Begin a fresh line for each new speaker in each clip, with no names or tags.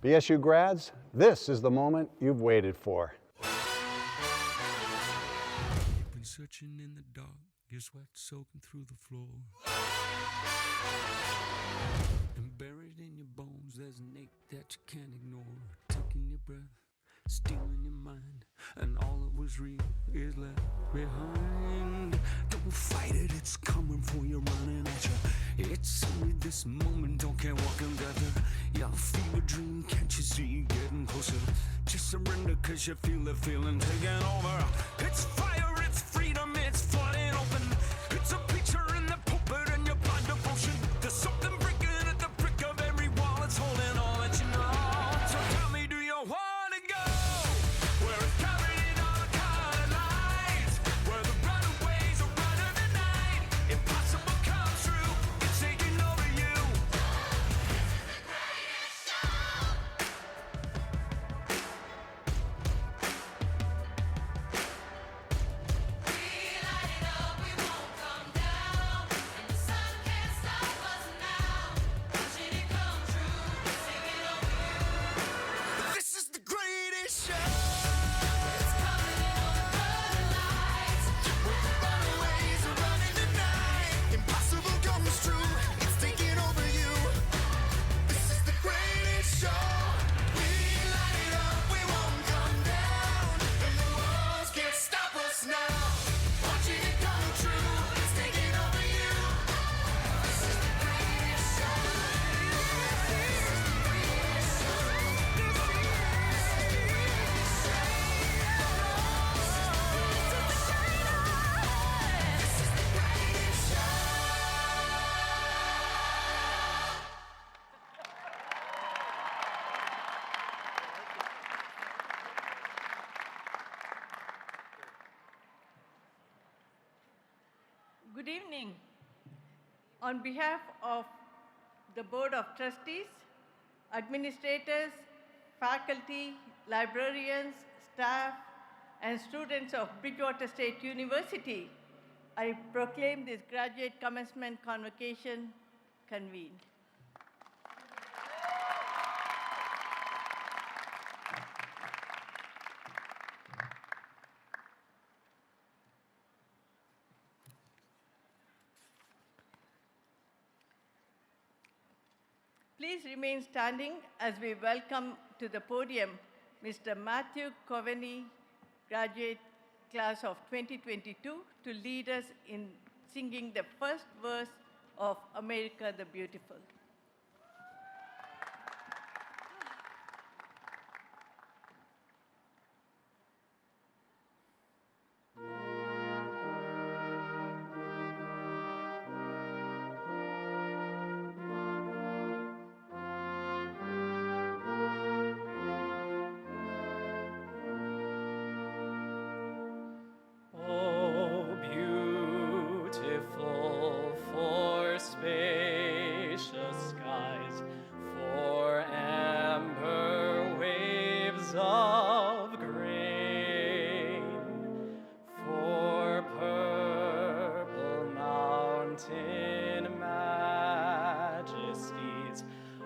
BSU grads, this is the moment you've waited for.
You've been searching in the dark, your sweat soaking through the floor. And buried in your bones, there's an ache that you can't ignore. Taking your breath, stealing your mind, and all that was real is left behind. Don't fight it, it's coming for you, running at you. It's only this moment, don't care what can gather. Y'all feel a dream, can't you see getting closer? Just surrender, cause you feel the feeling taking over. It's fire, it's freedom, it's flooding open. It's a preacher in the pulpit and your blind devotion. There's something breaking at the brick of every wall, it's holding all that you know. So tell me, do you want to go where it's covered in all the colored lights, where the runaways are running the night? Impossible comes true, it's taking over you. This is the greatest show. It's coming in all the colored lights, where the runaways are running the night. Impossible comes true, it's taking over you. This is the greatest show. We light it up, we won't come down, and the walls can't stop us now. Watching it come true, it's taking over you. This is the greatest show. This is the greatest show.
Good evening. On behalf of the Board of Trustees, administrators, faculty, librarians, staff, and students of Bridgewater State University, I proclaim this graduate commencement convocation convened. Please remain standing as we welcome to the podium Mr. Matthew Coveney, graduate class of 2022, to lead us in singing the first verse of America the Beautiful.
Oh, beautiful for spacious skies, for amber waves of grain, for purple mountain majesties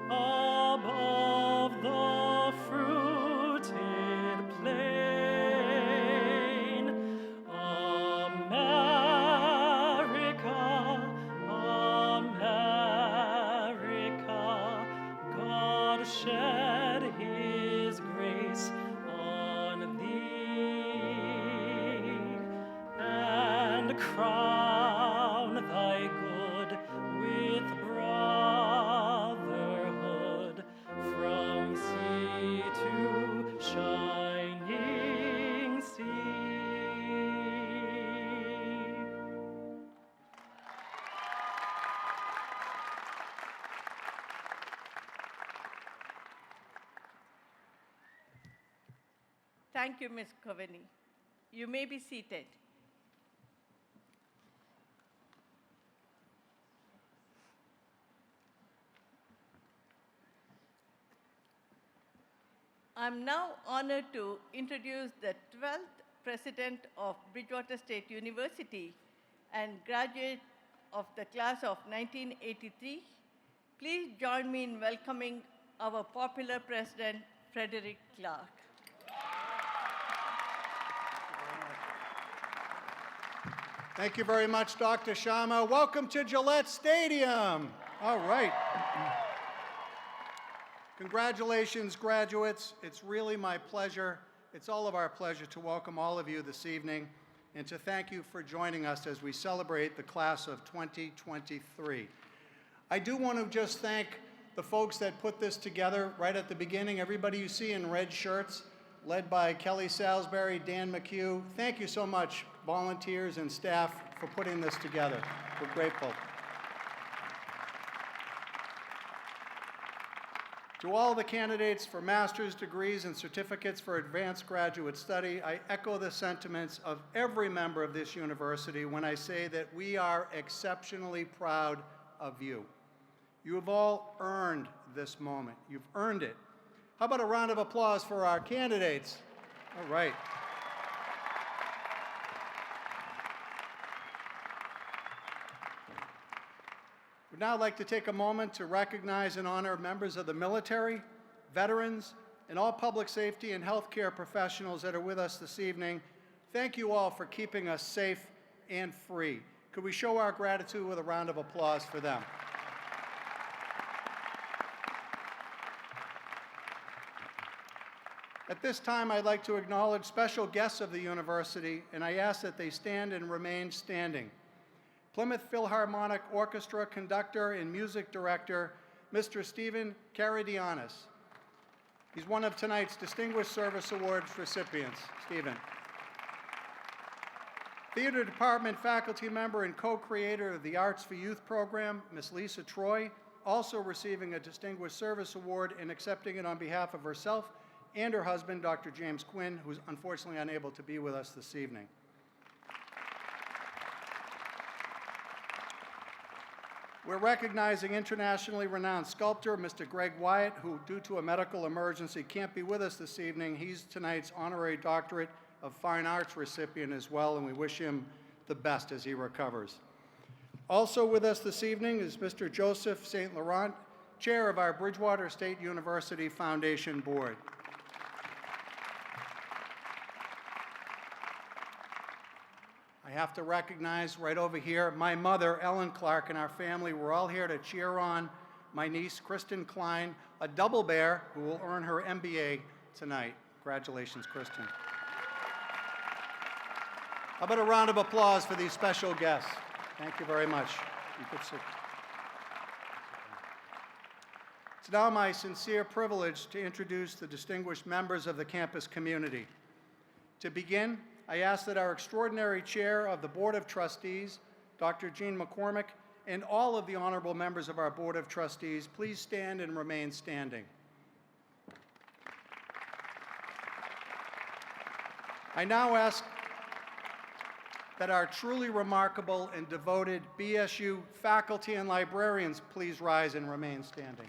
above the fruited plain. America, America, God shed his grace on thee and crown thy good with brotherhood from sea to shining sea.
Thank you, Ms. Coveney. You may be seated. I'm now honored to introduce the 12th President of Bridgewater State University and graduate of the class of 1983. Please join me in welcoming our popular President, Frederick Clark.
Thank you very much, Dr. Sharma. Welcome to Gillette Stadium. All right. Congratulations, graduates. It's really my pleasure. It's all of our pleasure to welcome all of you this evening and to thank you for joining us as we celebrate the class of 2023. I do want to just thank the folks that put this together right at the beginning. Everybody you see in red shirts, led by Kelly Salisbury, Dan McHugh. Thank you so much, volunteers and staff, for putting this together. We're grateful. To all the candidates for master's degrees and certificates for advanced graduate study, I echo the sentiments of every member of this university when I say that we are exceptionally proud of you. You have all earned this moment. You've earned it. How about a round of applause for our candidates? All right. We'd now like to take a moment to recognize and honor members of the military, veterans, and all public safety and healthcare professionals that are with us this evening. Thank you all for keeping us safe and free. Could we show our gratitude with a round of applause for them? At this time, I'd like to acknowledge special guests of the university, and I ask that they stand and remain standing. Plymouth Philharmonic Orchestra conductor and music director, Mr. Stephen Karadianis. He's one of tonight's Distinguished Service Awards recipients. Stephen. Theater Department faculty member and co-creator of the Arts for Youth program, Ms. Lisa Troy, also receiving a Distinguished Service Award and accepting it on behalf of herself and her husband, Dr. James Quinn, who's unfortunately unable to be with us this evening. We're recognizing internationally renowned sculptor, Mr. Greg Wyatt, who, due to a medical emergency, can't be with us this evening. He's tonight's Honorary Doctorate of Fine Arts recipient as well, and we wish him the best as he recovers. Also with us this evening is Mr. Joseph St. Laurent, Chair of our Bridgewater State University Foundation Board. I have to recognize right over here, my mother, Ellen Clark, and our family. We're all here to cheer on my niece, Kristen Klein, a double bear who will earn her MBA tonight. Congratulations, Kristen. How about a round of applause for these special guests? Thank you very much. You could sit. It's now my sincere privilege to introduce the distinguished members of the campus community. To begin, I ask that our extraordinary chair of the Board of Trustees, Dr. Jean McCormick, and all of the honorable members of our Board of Trustees, please stand and remain standing. I now ask that our truly remarkable and devoted BSU faculty and librarians please rise and remain standing.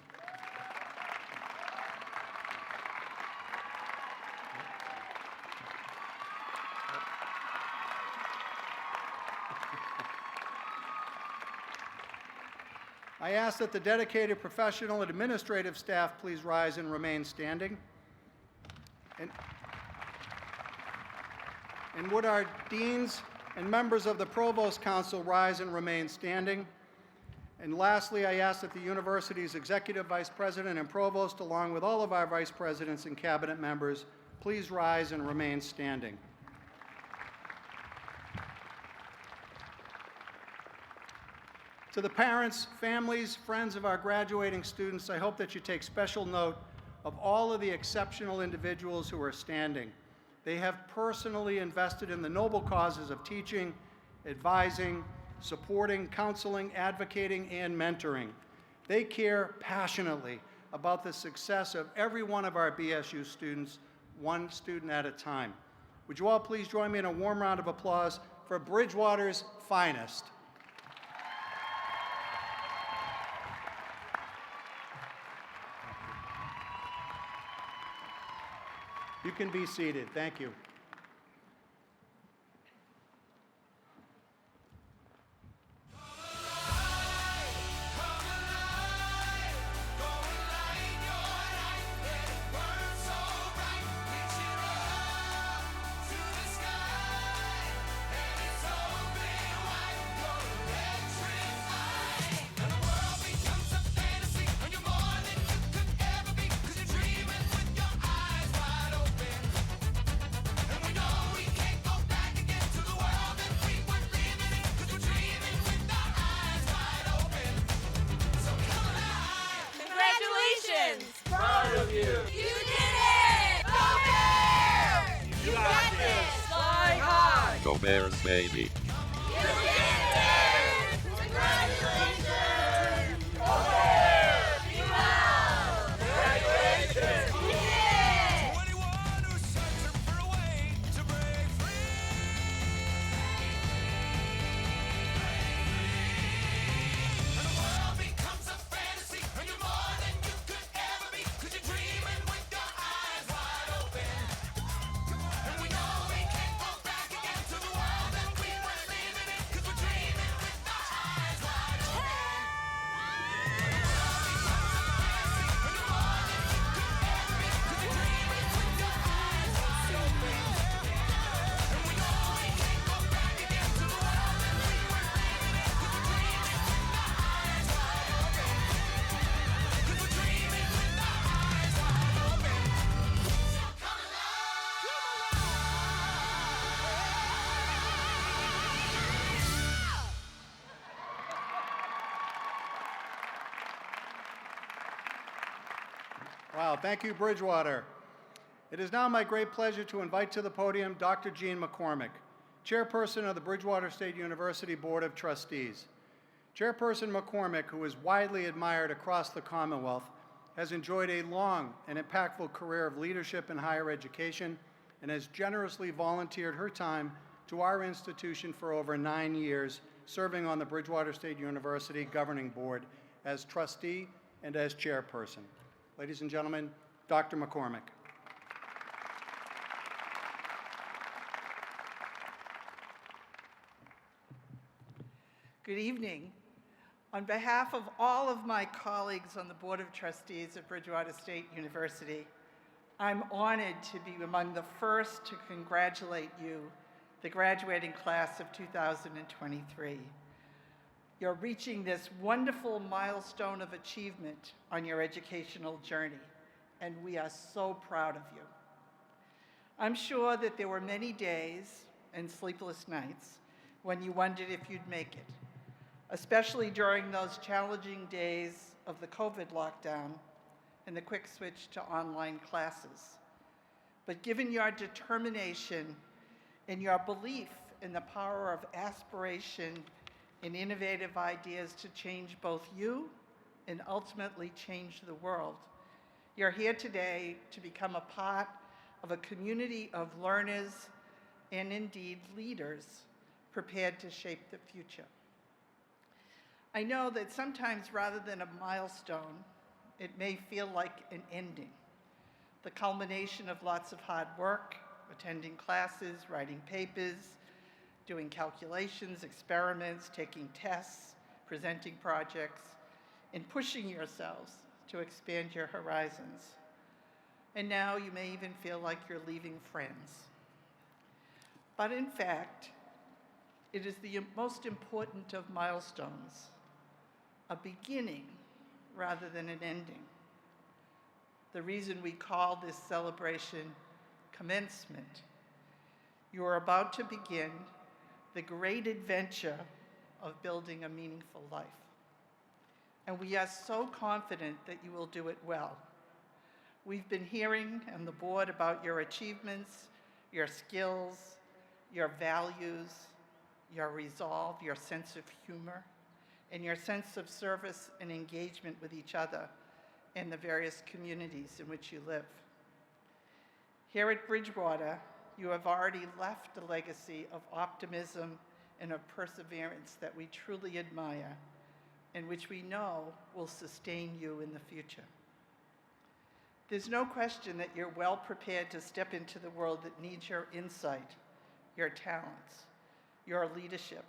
I ask that the dedicated professional and administrative staff please rise and remain standing. And would our deans and members of the Provost Council rise and remain standing. And lastly, I ask that the university's Executive Vice President and Provost, along with all of our Vice Presidents and Cabinet members, please rise and remain standing. To the parents, families, friends of our graduating students, I hope that you take special note of all of the exceptional individuals who are standing. They have personally invested in the noble causes of teaching, advising, supporting, counseling, advocating, and mentoring. They care passionately about the success of every one of our BSU students, one student at a time. Would you all please join me in a warm round of applause for Bridgewater's finest. You can be seated. Thank you.
Come alive, go light your You did it! Go Bears! You got this! Fly high!
Go Bears, baby.
You did it! Congratulations! Go Bears! Be loud! Congratulations! You did it!
21 who's searching for a way to break free. And the world becomes a fantasy, and you're more than you could ever be, 'cause you're dreaming with your eyes wide open. And we know we can't go back again to the world that we were living in, 'cause we're dreaming with our eyes wide open.
Wow, thank you, Bridgewater. It is now my great pleasure to invite to the podium Dr. Jean McCormick, Chairperson of the Bridgewater State University Board of Trustees. Chairperson McCormick, who is widely admired across the Commonwealth, has enjoyed a long and impactful career of leadership in higher education and has generously volunteered her time to our institution for over 9 years, serving on the Bridgewater State University Governing Board as trustee and as chairperson. Ladies and gentlemen, Dr. McCormick.
Good evening. On behalf of all of my colleagues on the Board of Trustees of Bridgewater State University, I'm honored to be among the first to congratulate you, the graduating class of 2023. You're reaching this wonderful milestone of achievement on your educational journey, and we are so proud of you. I'm sure that there were many days and sleepless nights when you wondered if you'd make it, especially during those challenging days of the COVID lockdown and the quick switch to online classes. But given your determination and your belief in the power of aspiration and innovative ideas to change both you and ultimately change the world, you're here today to become a part of a community of learners and indeed leaders prepared to shape the future. I know that sometimes rather than a milestone, it may feel like an ending, the culmination of lots of hard work, attending classes, writing papers, doing calculations, experiments, taking tests, presenting projects, and pushing yourselves to expand your horizons. And now you may even feel like you're leaving friends. But in fact, it is the most important of milestones, a beginning rather than an ending. The reason we call this celebration commencement. You are about to begin the great adventure of building a meaningful life. And we are so confident that you will do it well. We've been hearing on the board about your achievements, your skills, your values, your resolve, your sense of humor, and your sense of service and engagement with each other and the various communities in which you live. Here at Bridgewater, you have already left a legacy of optimism and of perseverance that we truly admire and which we know will sustain you in the future. There's no question that you're well prepared to step into the world that needs your insight, your talents, your leadership,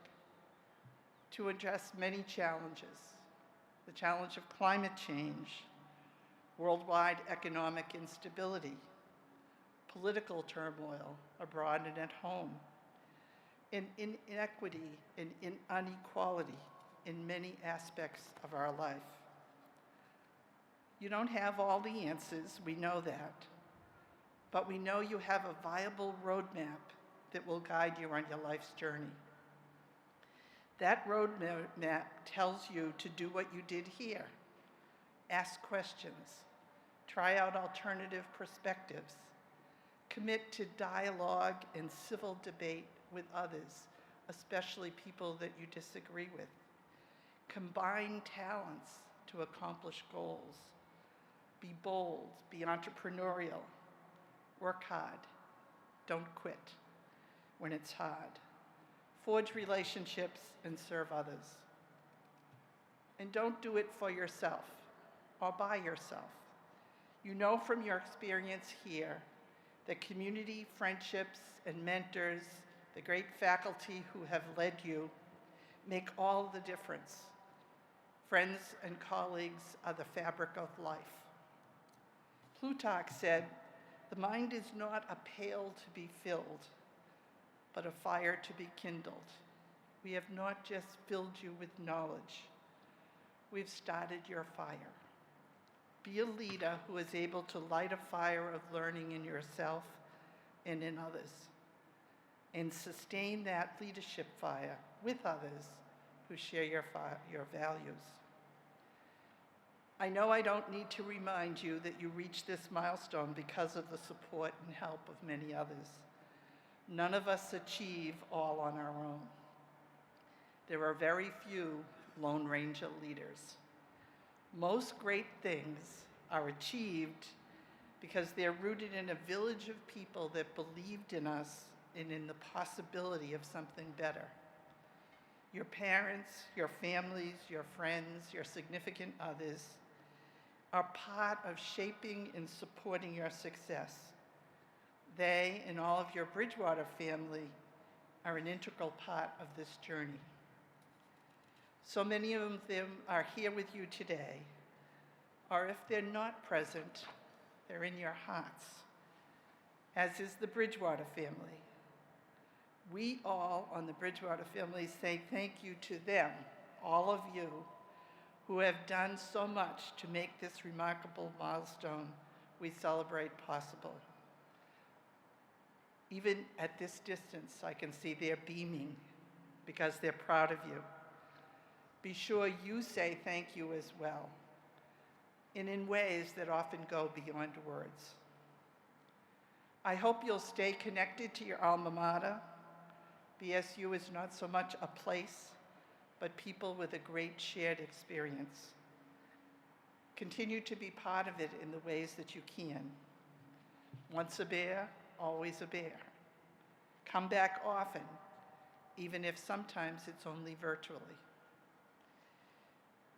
to address many challenges: the challenge of climate change, worldwide economic instability, political turmoil abroad and at home, and inequity and inequality in many aspects of our life. You don't have all the answers, we know that, but we know you have a viable roadmap that will guide you on your life's journey. That roadmap tells you to do what you did here: ask questions, Try out alternative perspectives. Commit to dialogue and civil debate with others, especially people that you disagree with. Combine talents to accomplish goals. Be bold, be entrepreneurial. Work hard. Don't quit when it's hard. Forge relationships and serve others. And don't do it for yourself or by yourself. You know from your experience here that community, friendships, and mentors, the great faculty who have led you, make all the difference. Friends and colleagues are the fabric of life. Plutarch said, "The mind is not a pail to be filled, but a fire to be kindled." We have not just filled you with knowledge, we've started your fire. Be a leader who is able to light a fire of learning in yourself and in others, and sustain that leadership fire with others who share your values. I know I don't need to remind you that you reached this milestone because of the support and help of many others. None of us achieve all on our own. There are very few Lone Ranger leaders. Most great things are achieved because they're rooted in a village of people that believed in us and in the possibility of something better. Your parents, your families, your friends, your significant others are part of shaping and supporting your success. They and all of your Bridgewater family are an integral part of this journey. So many of them are here with you today, or if they're not present, they're in your hearts, as is the Bridgewater family. We all on the Bridgewater family say thank you to them, all of you, who have done so much to make this remarkable milestone we celebrate possible. Even at this distance, I can see they're beaming because they're proud of you. Be sure you say thank you as well, and in ways that often go beyond words. I hope you'll stay connected to your alma mater. BSU is not so much a place, but people with a great shared experience. Continue to be part of it in the ways that you can. Once a bear, always a bear. Come back often, even if sometimes it's only virtually.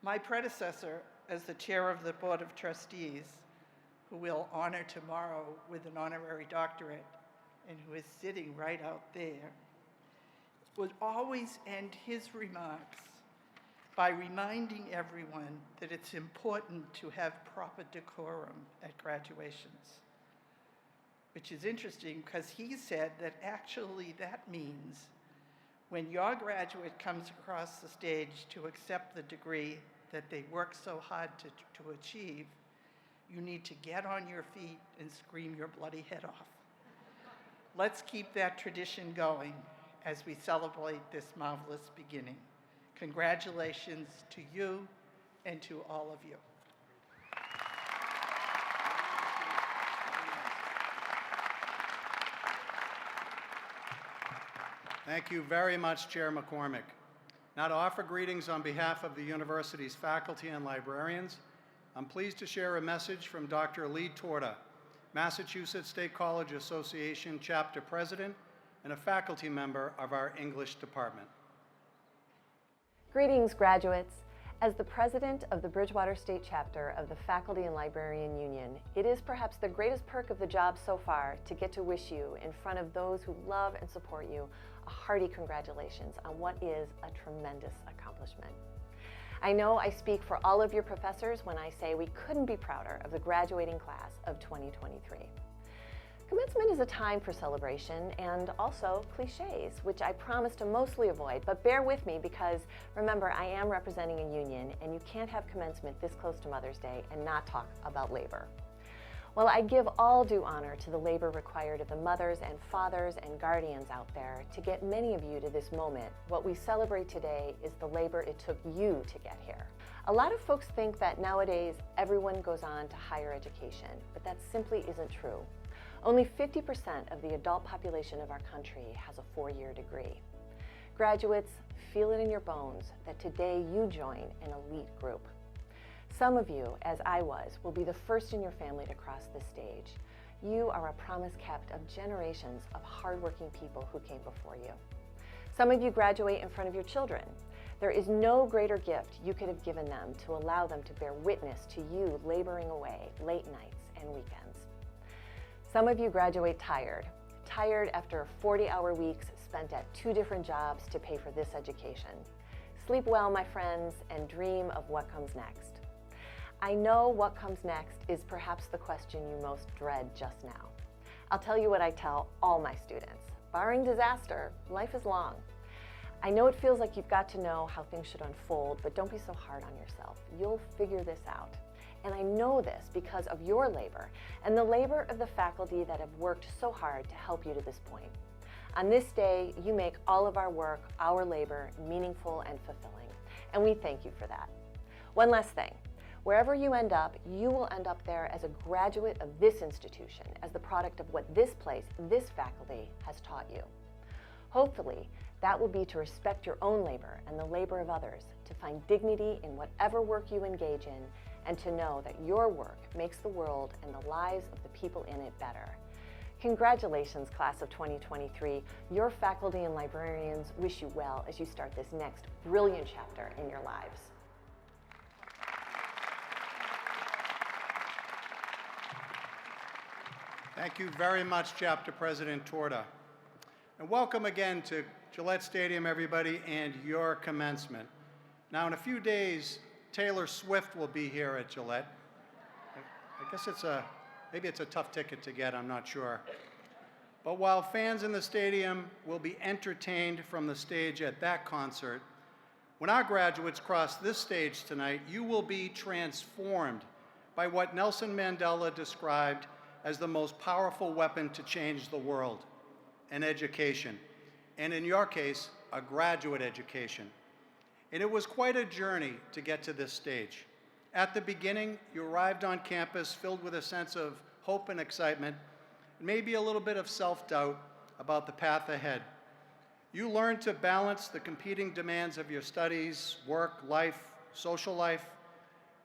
My predecessor as the chair of the Board of Trustees, who we'll honor tomorrow with an honorary doctorate and who is sitting right out there, would always end his remarks by reminding everyone that it's important to have proper decorum at graduations. Which is interesting because he said that actually that means when your graduate comes across the stage to accept the degree that they worked so hard to achieve, you need to get on your feet and scream your bloody head off. Let's keep that tradition going as we celebrate this marvelous beginning. Congratulations to you and to all of you.
Thank you very much, Chair McCormick. Now to offer greetings on behalf of the university's faculty and librarians, I'm pleased to share a message from Dr. Lee Torta, Massachusetts State College Association Chapter President and a faculty member of our English department.
Greetings, graduates. As the president of the Bridgewater State Chapter of the Faculty and Librarian Union, it is perhaps the greatest perk of the job so far to get to wish you, in front of those who love and support you, a hearty congratulations on what is a tremendous accomplishment. I know I speak for all of your professors when I say we couldn't be prouder of the graduating class of 2023. Commencement is a time for celebration and also cliches, which I promise to mostly avoid, but bear with me because remember, I am representing a union and you can't have commencement this close to Mother's Day and not talk about labor. Well, I give all due honor to the labor required of the mothers and fathers and guardians out there to get many of you to this moment. What we celebrate today is the labor it took you to get here. A lot of folks think that nowadays everyone goes on to higher education, but that simply isn't true. Only 50% of the adult population of our country has a 4-year degree. Graduates, feel it in your bones that today you join an elite group. Some of you, as I was, will be the first in your family to cross this stage. You are a promise kept of generations of hardworking people who came before you. Some of you graduate in front of your children. There is no greater gift you could have given them to allow them to bear witness to you laboring away late nights and weekends. Some of you graduate tired after 40-hour weeks spent at 2 different jobs to pay for this education. Sleep well, my friends, and dream of what comes next. I know what comes next is perhaps the question you most dread just now. I'll tell you what I tell all my students. Barring disaster, life is long. I know it feels like you've got to know how things should unfold, but don't be so hard on yourself. You'll figure this out. And I know this because of your labor and the labor of the faculty that have worked so hard to help you to this point. On this day, you make all of our work, our labor, meaningful and fulfilling. And we thank you for that. One last thing. Wherever you end up, you will end up there as a graduate of this institution, as the product of what this place, this faculty has taught you. Hopefully, that will be to respect your own labor and the labor of others, to find dignity in whatever work you engage in, and to know that your work makes the world and the lives of the people in it better. Congratulations, class of 2023. Your faculty and librarians wish you well as you start this next brilliant chapter in your lives.
Thank you very much, Chapter President Torta. And welcome again to Gillette Stadium, everybody, and your commencement. Now, in a few days, Taylor Swift will be here at Gillette. I guess maybe it's a tough ticket to get, I'm not sure. But while fans in the stadium will be entertained from the stage at that concert, when our graduates cross this stage tonight, you will be transformed by what Nelson Mandela described as the most powerful weapon to change the world, an education. And in your case, a graduate education. And it was quite a journey to get to this stage. At the beginning, you arrived on campus filled with a sense of hope and excitement, and maybe a little bit of self-doubt about the path ahead. You learned to balance the competing demands of your studies, work, life, social life.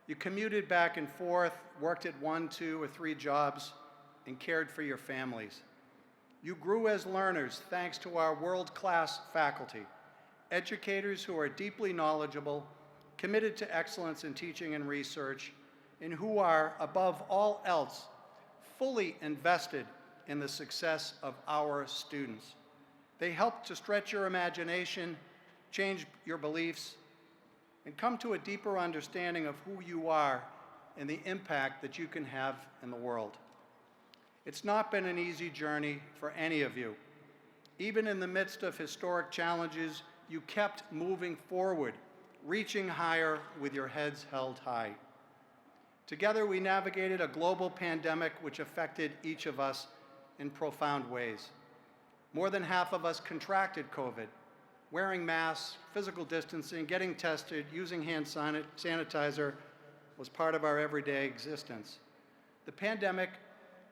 You commuted back and forth, worked at 1, 2, or 3 jobs, and cared for your families. You grew as learners thanks to our world-class faculty, educators who are deeply knowledgeable, committed to excellence in teaching and research, and who are, above all else, fully invested in the success of our students. They help to stretch your imagination, change your beliefs, and come to a deeper understanding of who you are and the impact that you can have in the world. It's not been an easy journey for any of you. Even in the midst of historic challenges, you kept moving forward, reaching higher with your heads held high. Together, we navigated a global pandemic which affected each of us in profound ways. More than half of us contracted COVID. Wearing masks, physical distancing, getting tested, using hand sanitizer was part of our everyday existence. The pandemic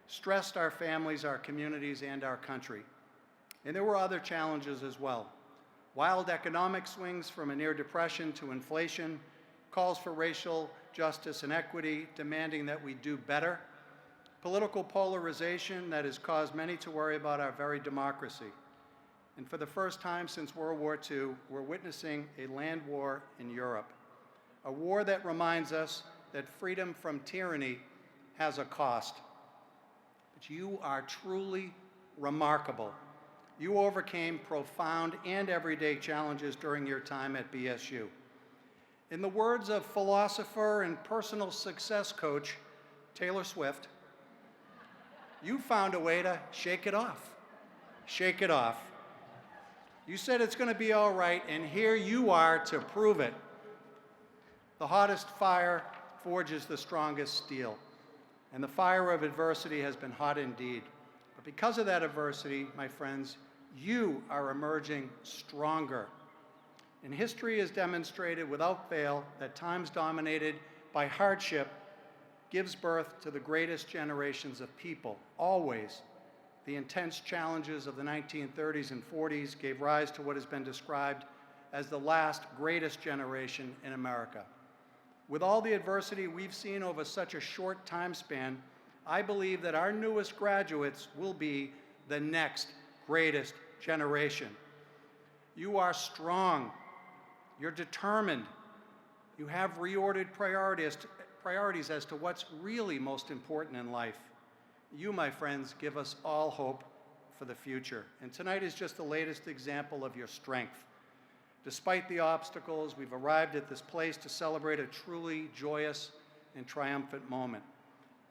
stressed our families, our communities, and our country. And there were other challenges as well. Wild economic swings from a near depression to inflation, calls for racial justice and equity, demanding that we do better, political polarization that has caused many to worry about our very democracy. And for the first time since World War II, we're witnessing a land war in Europe, a war that reminds us that freedom from tyranny has a cost. But you are truly remarkable. You overcame profound and everyday challenges during your time at BSU. In the words of philosopher and personal success coach Taylor Swift, you found a way to shake it off. Shake it off. You said it's going to be all right, and here you are to prove it. The hottest fire forges the strongest steel, and the fire of adversity has been hot indeed. But because of that adversity, my friends, you are emerging stronger. And history has demonstrated without fail that times dominated by hardship gives birth to the greatest generations of people. Always, the intense challenges of the 1930s and 40s gave rise to what has been described as the last greatest generation in America. With all the adversity we've seen over such a short time span, I believe that our newest graduates will be the next greatest generation. You are strong, you're determined, you have reordered priorities as to what's really most important in life. You, my friends, give us all hope for the future. And tonight is just the latest example of your strength. Despite the obstacles, we've arrived at this place to celebrate a truly joyous and triumphant moment.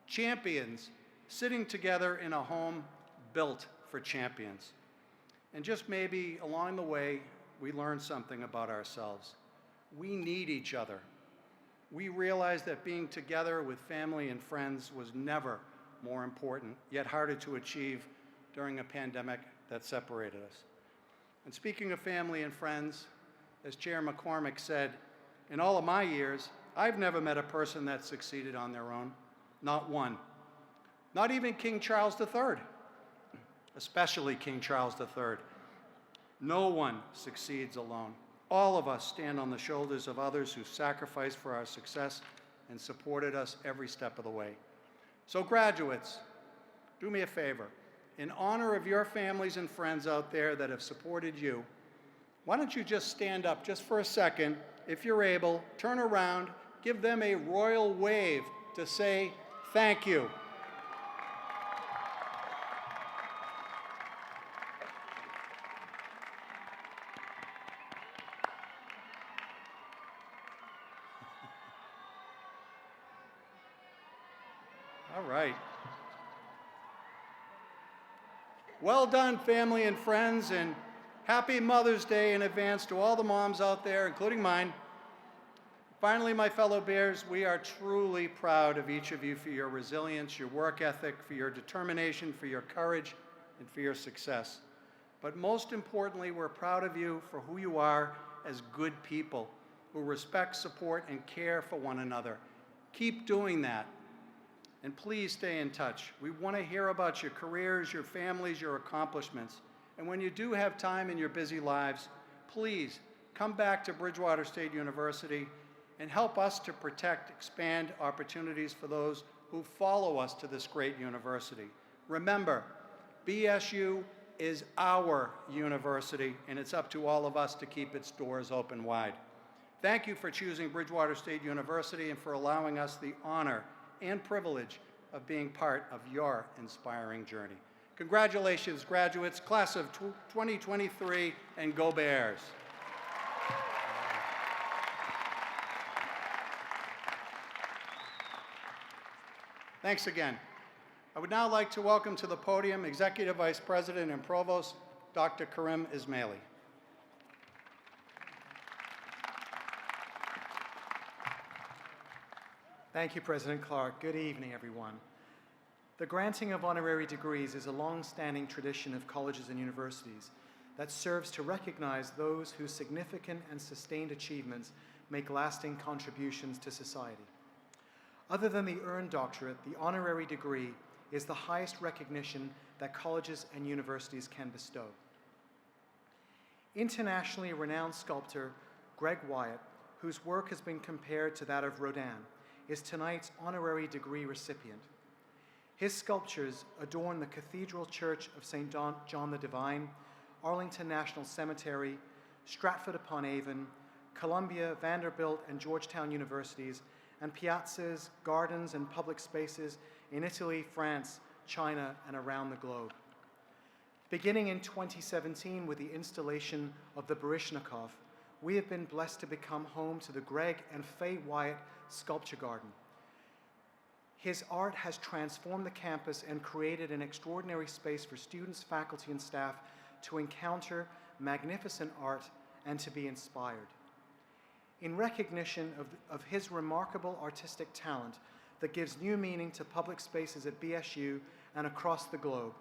Champions sitting together in a home built for champions. And just maybe along the way, we learn something about ourselves. We need each other. We realize that being together with family and friends was never more important, yet harder to achieve during a pandemic that separated us. And speaking of family and friends, as Chair McCormick said, in all of my years, I've never met a person that succeeded on their own, not one. Not even King Charles III, especially King Charles III. No one succeeds alone. All of us stand on the shoulders of others who sacrificed for our success and supported us every step of the way. So graduates, do me a favor. In honor of your families and friends out there that have supported you, why don't you just stand up just for a second, if you're able, turn around, give them a royal wave to say thank you. All right. Well done, family and friends, and happy Mother's Day in advance to all the moms out there, including mine. Finally, my fellow Bears, we are truly proud of each of you for your resilience, your work ethic, for your determination, for your courage, and for your success. But most importantly, we're proud of you for who you are as good people who respect, support, and care for one another. Keep doing that. And please stay in touch. We want to hear about your careers, your families, your accomplishments. And when you do have time in your busy lives, please come back to Bridgewater State University and help us to protect, expand opportunities for those who follow us to this great university. Remember, BSU is our university, and it's up to all of us to keep its doors open wide. Thank you for choosing Bridgewater State University and for allowing us the honor and privilege of being part of your inspiring journey. Congratulations, graduates, class of 2023, and go Bears. Thanks again. I would now like to welcome to the podium Executive Vice President and Provost, Dr. Karim Ismaili.
Thank you, President Clark. Good evening, everyone. The granting of honorary degrees is a long-standing tradition of colleges and universities that serves to recognize those whose significant and sustained achievements make lasting contributions to society. Other than the earned doctorate, the honorary degree is the highest recognition that colleges and universities can bestow. Internationally renowned sculptor Greg Wyatt, whose work has been compared to that of Rodin, is tonight's honorary degree recipient. His sculptures adorn the Cathedral Church of St. John the Divine, Arlington National Cemetery, Stratford-upon-Avon, Columbia, Vanderbilt, and Georgetown universities, and piazzas, gardens, and public spaces in Italy, France, China, and around the globe. Beginning in 2017 with the installation of the Baryshnikov, we have been blessed to become home to the Greg and Faye Wyatt Sculpture Garden. His art has transformed the campus and created an extraordinary space for students, faculty, and staff to encounter magnificent art and to be inspired. In recognition of his remarkable artistic talent that gives new meaning to public spaces at BSU and across the globe,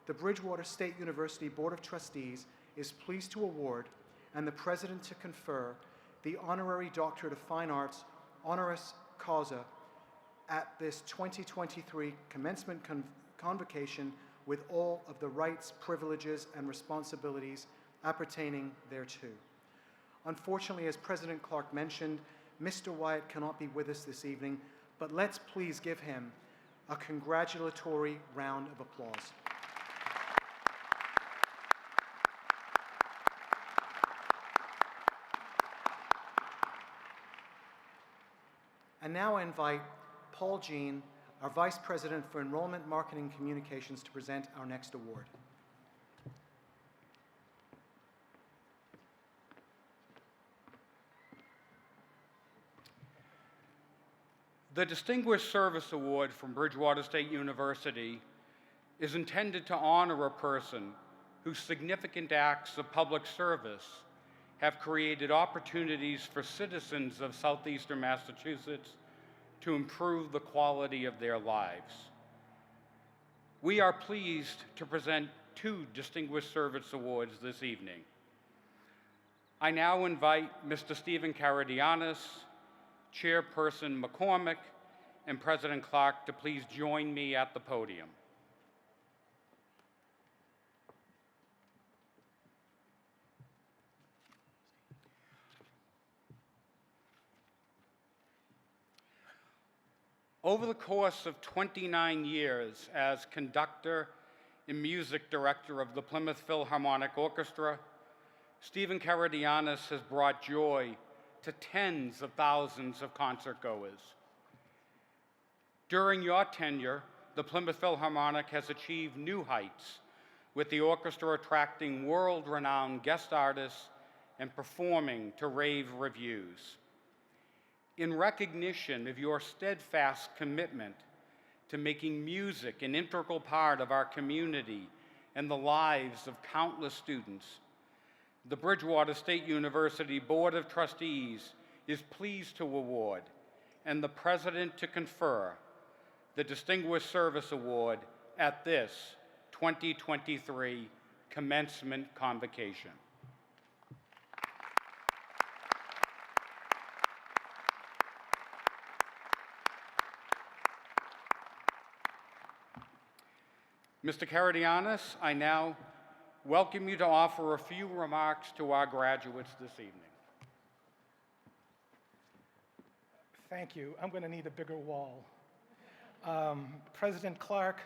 the Bridgewater State University Board of Trustees is pleased to award and the President to confer the Honorary Doctorate of Fine Arts honoris causa at this 2023 commencement convocation with all of the rights, privileges, and responsibilities appertaining thereto. Unfortunately, as President Clark mentioned, Mr. Wyatt cannot be with us this evening, but let's please give him a congratulatory round of applause. And now I invite Paul Jean, our Vice President for Enrollment, Marketing, and Communications, to present our next award.
The Distinguished Service Award from Bridgewater State University is intended to honor a person whose significant acts of public service have created opportunities for citizens of southeastern Massachusetts to improve the quality of their lives. We are pleased to present 2 Distinguished Service Awards this evening. I now invite Mr. Stephen Karadianis, Chairperson McCormick, and President Clark to please join me at the podium. Over the course of 29 years as conductor and music director of the Plymouth Philharmonic Orchestra, Stephen Karadianis has brought joy to tens of thousands of concertgoers. During your tenure, the Plymouth Philharmonic has achieved new heights, with the orchestra attracting world-renowned guest artists and performing to rave reviews. In recognition of your steadfast commitment to making music an integral part of our community and the lives of countless students, the Bridgewater State University Board of Trustees is pleased to award, and the President to confer, the Distinguished Service Award at this 2023 Commencement Convocation. Mr. Karadianis, I now welcome you to offer a few remarks to our graduates this evening.
Thank you. I'm going to need a bigger wall. President Clark,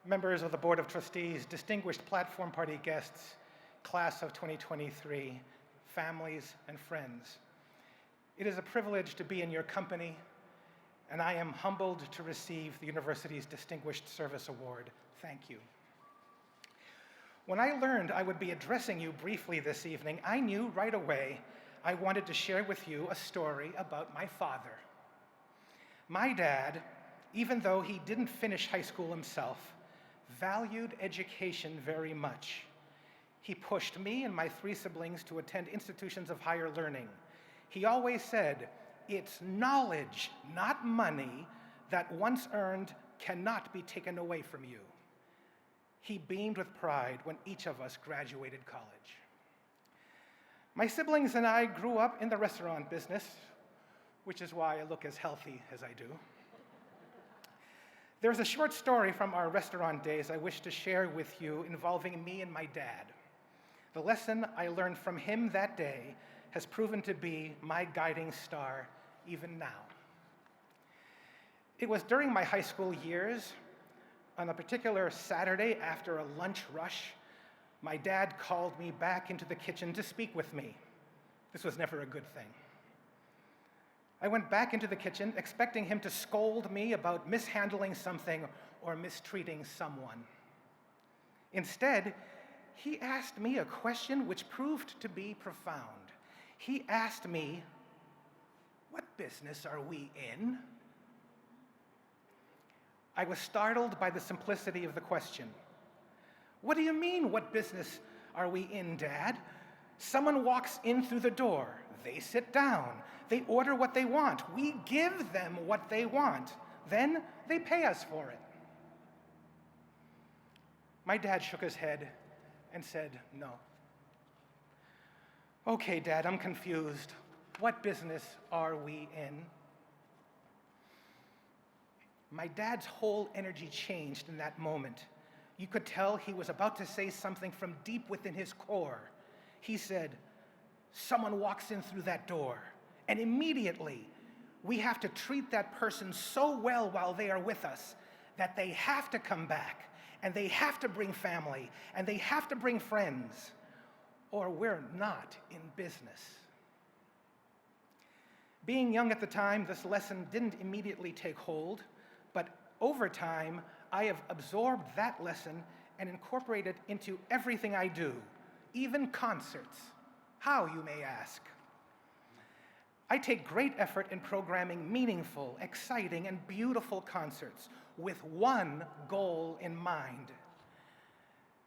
members of the Board of Trustees, distinguished platform party guests, class of 2023, families and friends. It is a privilege to be in your company, and I am humbled to receive the university's Distinguished Service Award. Thank you. When I learned I would be addressing you briefly this evening, I knew right away I wanted to share with you a story about my father. My dad, even though he didn't finish high school himself, valued education very much. He pushed me and my 3 siblings to attend institutions of higher learning. He always said, "It's knowledge, not money, that once earned cannot be taken away from you." He beamed with pride when each of us graduated college. My siblings and I grew up in the restaurant business, which is why I look as healthy as I do. There's a short story from our restaurant days I wish to share with you involving me and my dad. The lesson I learned from him that day has proven to be my guiding star even now. It was during my high school years, on a particular Saturday after a lunch rush, my dad called me back into the kitchen to speak with me. This was never a good thing. I went back into the kitchen expecting him to scold me about mishandling something or mistreating someone. Instead, he asked me a question which proved to be profound. He asked me, "What business are we in?" I was startled by the simplicity of the question. "What do you mean, what business are we in, Dad? Someone walks in through the door. They sit down. They order what they want. We give them what they want. Then they pay us for it." My dad shook his head and said, "No." Okay, Dad, I'm confused. What business are we in? My dad's whole energy changed in that moment. You could tell he was about to say something from deep within his core. He said, "Someone walks in through that door, and immediately we have to treat that person so well while they are with us that they have to come back, and they have to bring family, and they have to bring friends, or we're not in business." Being young at the time, this lesson didn't immediately take hold, but over time, I have absorbed that lesson and incorporated it into everything I do, even concerts. How, you may ask? I take great effort in programming meaningful, exciting, and beautiful concerts with one goal in mind.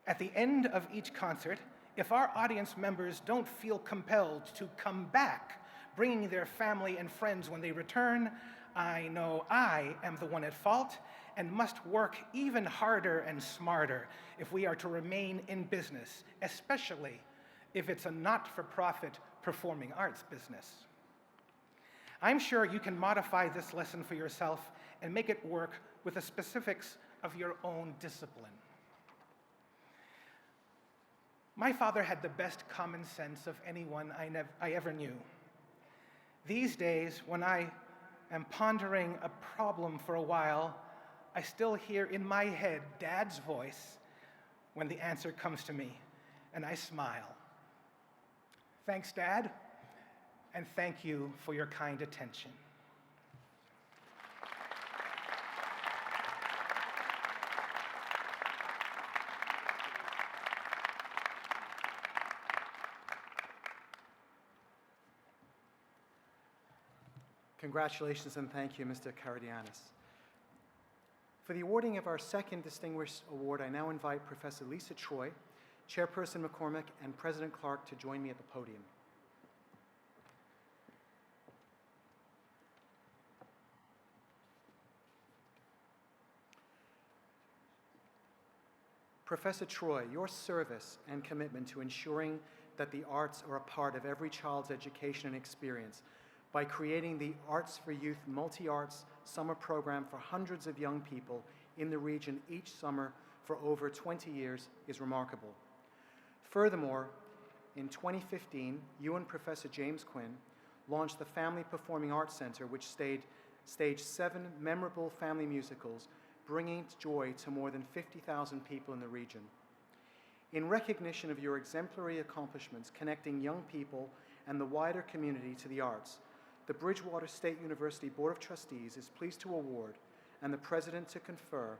At the end of each concert, if our audience members don't feel compelled to come back, bringing their family and friends when they return, I know I am the one at fault and must work even harder and smarter if we are to remain in business, especially if it's a not-for-profit performing arts business. I'm sure you can modify this lesson for yourself and make it work with the specifics of your own discipline. My father had the best common sense of anyone I ever knew. These days, when I am pondering a problem for a while, I still hear in my head Dad's voice when the answer comes to me, and I smile. Thanks, Dad, and thank you for your kind attention.
Congratulations and thank you, Mr. Karadianis. For the awarding of our second Distinguished Award, I now invite Professor Lisa Troy, Chairperson McCormick, and President Clark to join me at the podium. Professor Troy, your service and commitment to ensuring that the arts are a part of every child's education and experience by creating the Arts for Youth Multi-Arts Summer Program for hundreds of young people in the region each summer for over 20 years is remarkable. Furthermore, in 2015, you and Professor James Quinn launched the Family Performing Arts Center, which staged 7 memorable family musicals, bringing joy to more than 50,000 people in the region. In recognition of your exemplary accomplishments connecting young people and the wider community to the arts, the Bridgewater State University Board of Trustees is pleased to award, and the President to confer,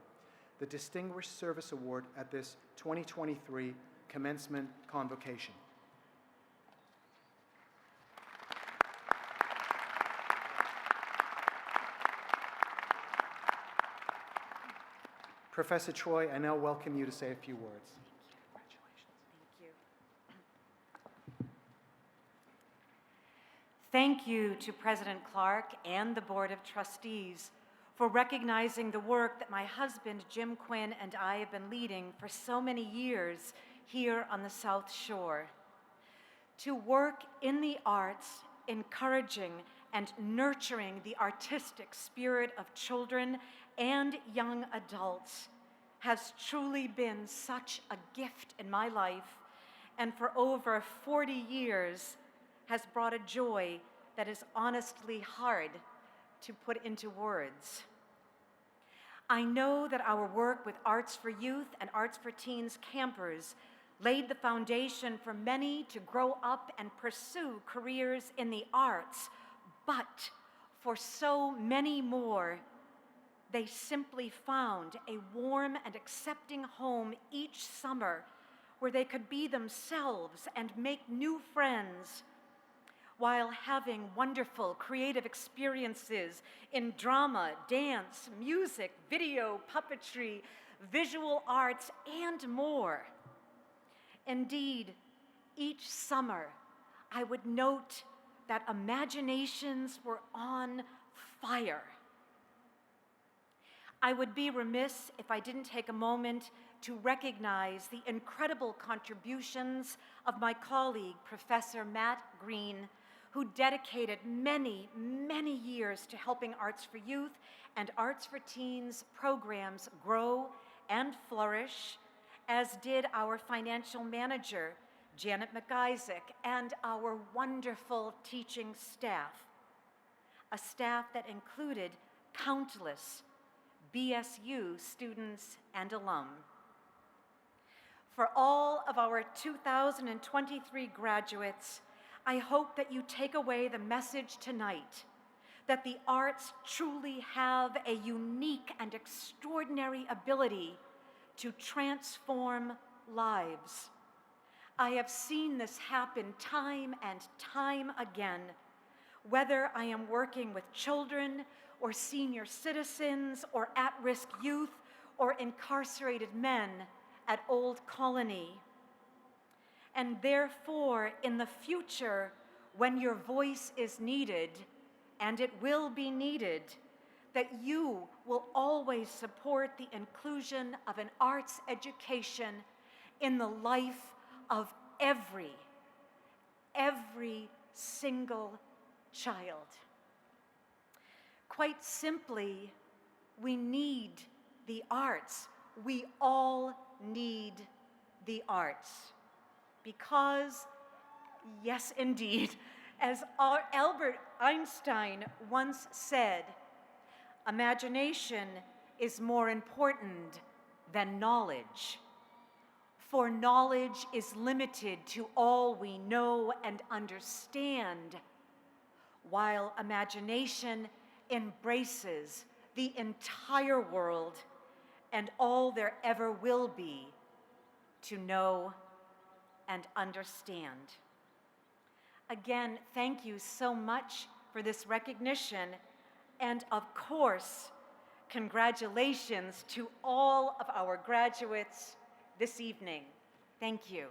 the Distinguished Service Award at this 2023 Commencement Convocation. Professor Troy, I now welcome you to say a few words.
Thank you to President Clark and the Board of Trustees for recognizing the work that my husband, Jim Quinn, and I have been leading for so many years here on the South Shore. To work in the arts, encouraging and nurturing the artistic spirit of children and young adults has truly been such a gift in my life, and for over 40 years has brought a joy that is honestly hard to put into words. I know that our work with Arts for Youth and Arts for Teens campers laid the foundation for many to grow up and pursue careers in the arts, but for so many more, they simply found a warm and accepting home each summer where they could be themselves and make new friends while having wonderful creative experiences in drama, dance, music, video, puppetry, visual arts, and more. Indeed, each summer, I would note that imaginations were on fire. I would be remiss if I didn't take a moment to recognize the incredible contributions of my colleague, Professor Matt Green, who dedicated many, many years to helping Arts for Youth and Arts for Teens programs grow and flourish, as did our financial manager, Janet McIsaac, and our wonderful teaching staff, a staff that included countless BSU students and alum. For all of our 2023 graduates, I hope that you take away the message tonight that the arts truly have a unique and extraordinary ability to transform lives. I have seen this happen time and time again, whether I am working with children or senior citizens or at-risk youth or incarcerated men at Old Colony. And therefore, in the future, when your voice is needed, and it will be needed, that you will always support the inclusion of an arts education in the life of every single child. Quite simply, we need the arts. We all need the arts. Because, yes, indeed, as Albert Einstein once said, imagination is more important than knowledge, for knowledge is limited to all we know and understand, while imagination embraces the entire world and all there ever will be to know and understand. Again, thank you so much for this recognition, and of course, congratulations to all of our graduates this evening. Thank you.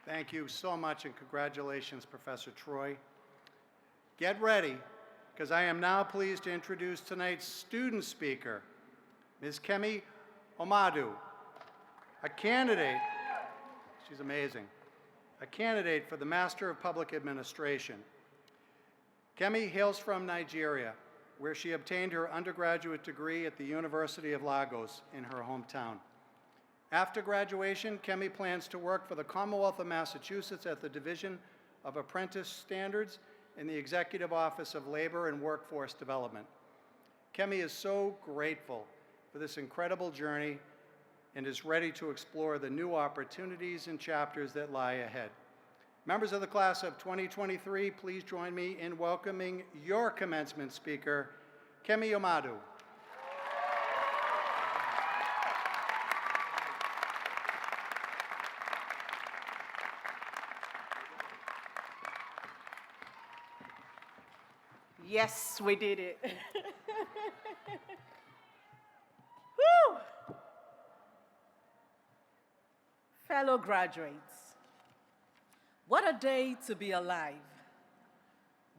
Thank you so much, and congratulations, Professor Troy. Get ready, because I am now pleased to introduce tonight's student speaker, Ms. Kemi Omadu, a candidate, she's amazing, a candidate for the Master of Public Administration. Kemi hails from Nigeria, where she obtained her undergraduate degree at the University of Lagos in her hometown. After graduation, Kemi plans to work for the Commonwealth of Massachusetts at the Division of Apprentice Standards in the Executive Office of Labor and Workforce Development. Kemi is so grateful for this incredible journey and is ready to explore the new opportunities and chapters that lie ahead. Members of the class of 2023, please join me in welcoming your commencement speaker, Kemi Omadu.
Yes, we did it. Woo! Fellow graduates, what a day to be alive.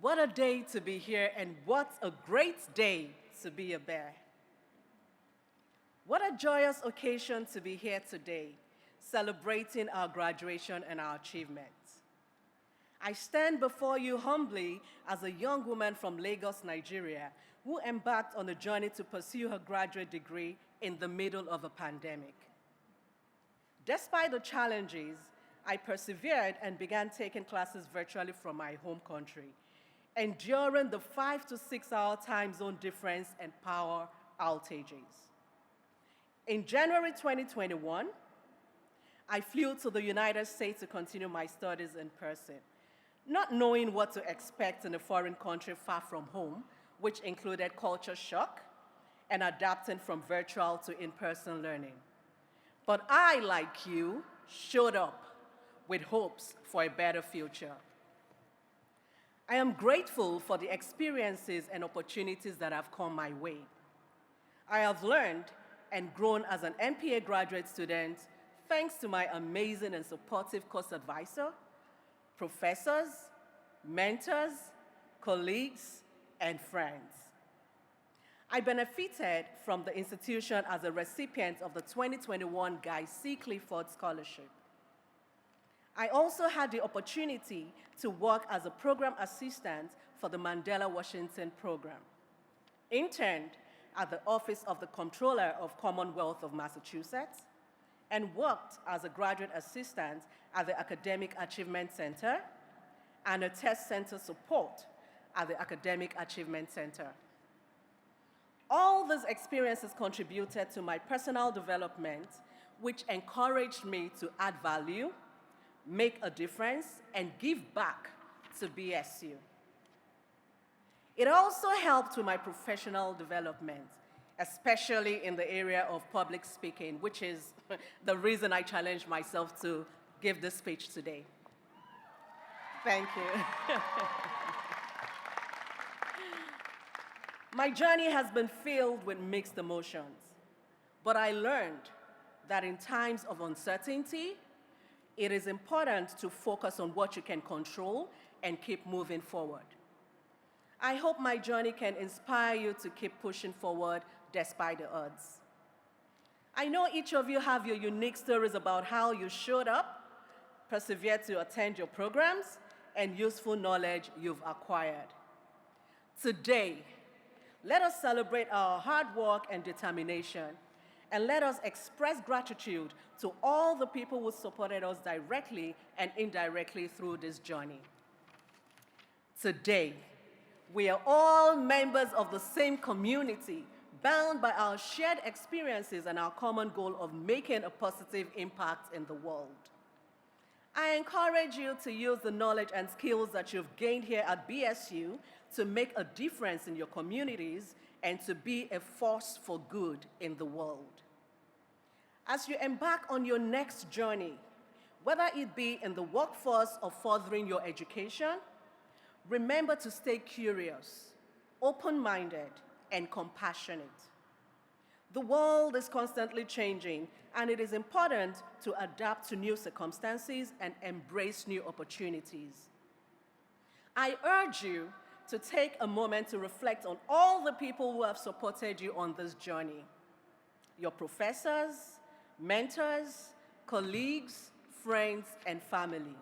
What a day to be here, and what a great day to be a bear. What a joyous occasion to be here today, celebrating our graduation and our achievements. I stand before you humbly as a young woman from Lagos, Nigeria, who embarked on a journey to pursue her graduate degree in the middle of a pandemic. Despite the challenges, I persevered and began taking classes virtually from my home country, enduring the 5 to 6 hour time zone difference and power outages. In January 2021, I flew to the United States to continue my studies in person, not knowing what to expect in a foreign country far from home, which included culture shock and adapting from virtual to in-person learning. But I, like you, showed up with hopes for a better future. I am grateful for the experiences and opportunities that have come my way. I have learned and grown as an MPA graduate student thanks to my amazing and supportive course advisor, professors, mentors, colleagues, and friends. I benefited from the institution as a recipient of the 2021 Guy C. Clifford Scholarship. I also had the opportunity to work as a program assistant for the Mandela Washington program, interned at the Office of the Comptroller of Commonwealth of Massachusetts, and worked as a graduate assistant at the Academic Achievement Center and a test center support at the Academic Achievement Center. All these experiences contributed to my personal development, which encouraged me to add value, make a difference, and give back to BSU. It also helped with my professional development, especially in the area of public speaking, which is the reason I challenged myself to give this speech today. Thank you. My journey has been filled with mixed emotions, but I learned that in times of uncertainty, it is important to focus on what you can control and keep moving forward. I hope my journey can inspire you to keep pushing forward despite the odds. I know each of you have your unique stories about how you showed up, persevered to attend your programs, and useful knowledge you've acquired. Today, let us celebrate our hard work and determination, and let us express gratitude to all the people who supported us directly and indirectly through this journey. Today, we are all members of the same community, bound by our shared experiences and our common goal of making a positive impact in the world. I encourage you to use the knowledge and skills that you've gained here at BSU to make a difference in your communities and to be a force for good in the world. As you embark on your next journey, whether it be in the workforce or furthering your education, remember to stay curious, open-minded, and compassionate. The world is constantly changing, and it is important to adapt to new circumstances and embrace new opportunities. I urge you to take a moment to reflect on all the people who have supported you on this journey. Your professors, mentors, colleagues, friends, and family.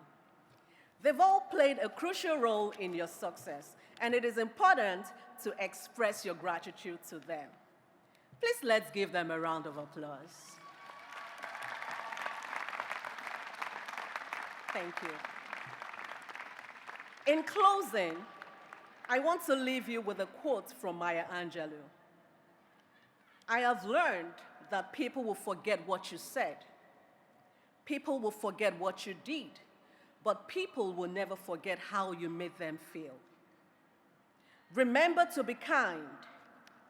They've all played a crucial role in your success, and it is important to express your gratitude to them. Please let's give them a round of applause. Thank you. In closing, I want to leave you with a quote from Maya Angelou. I have learned that people will forget what you said. People will forget what you did, but people will never forget how you made them feel. Remember to be kind,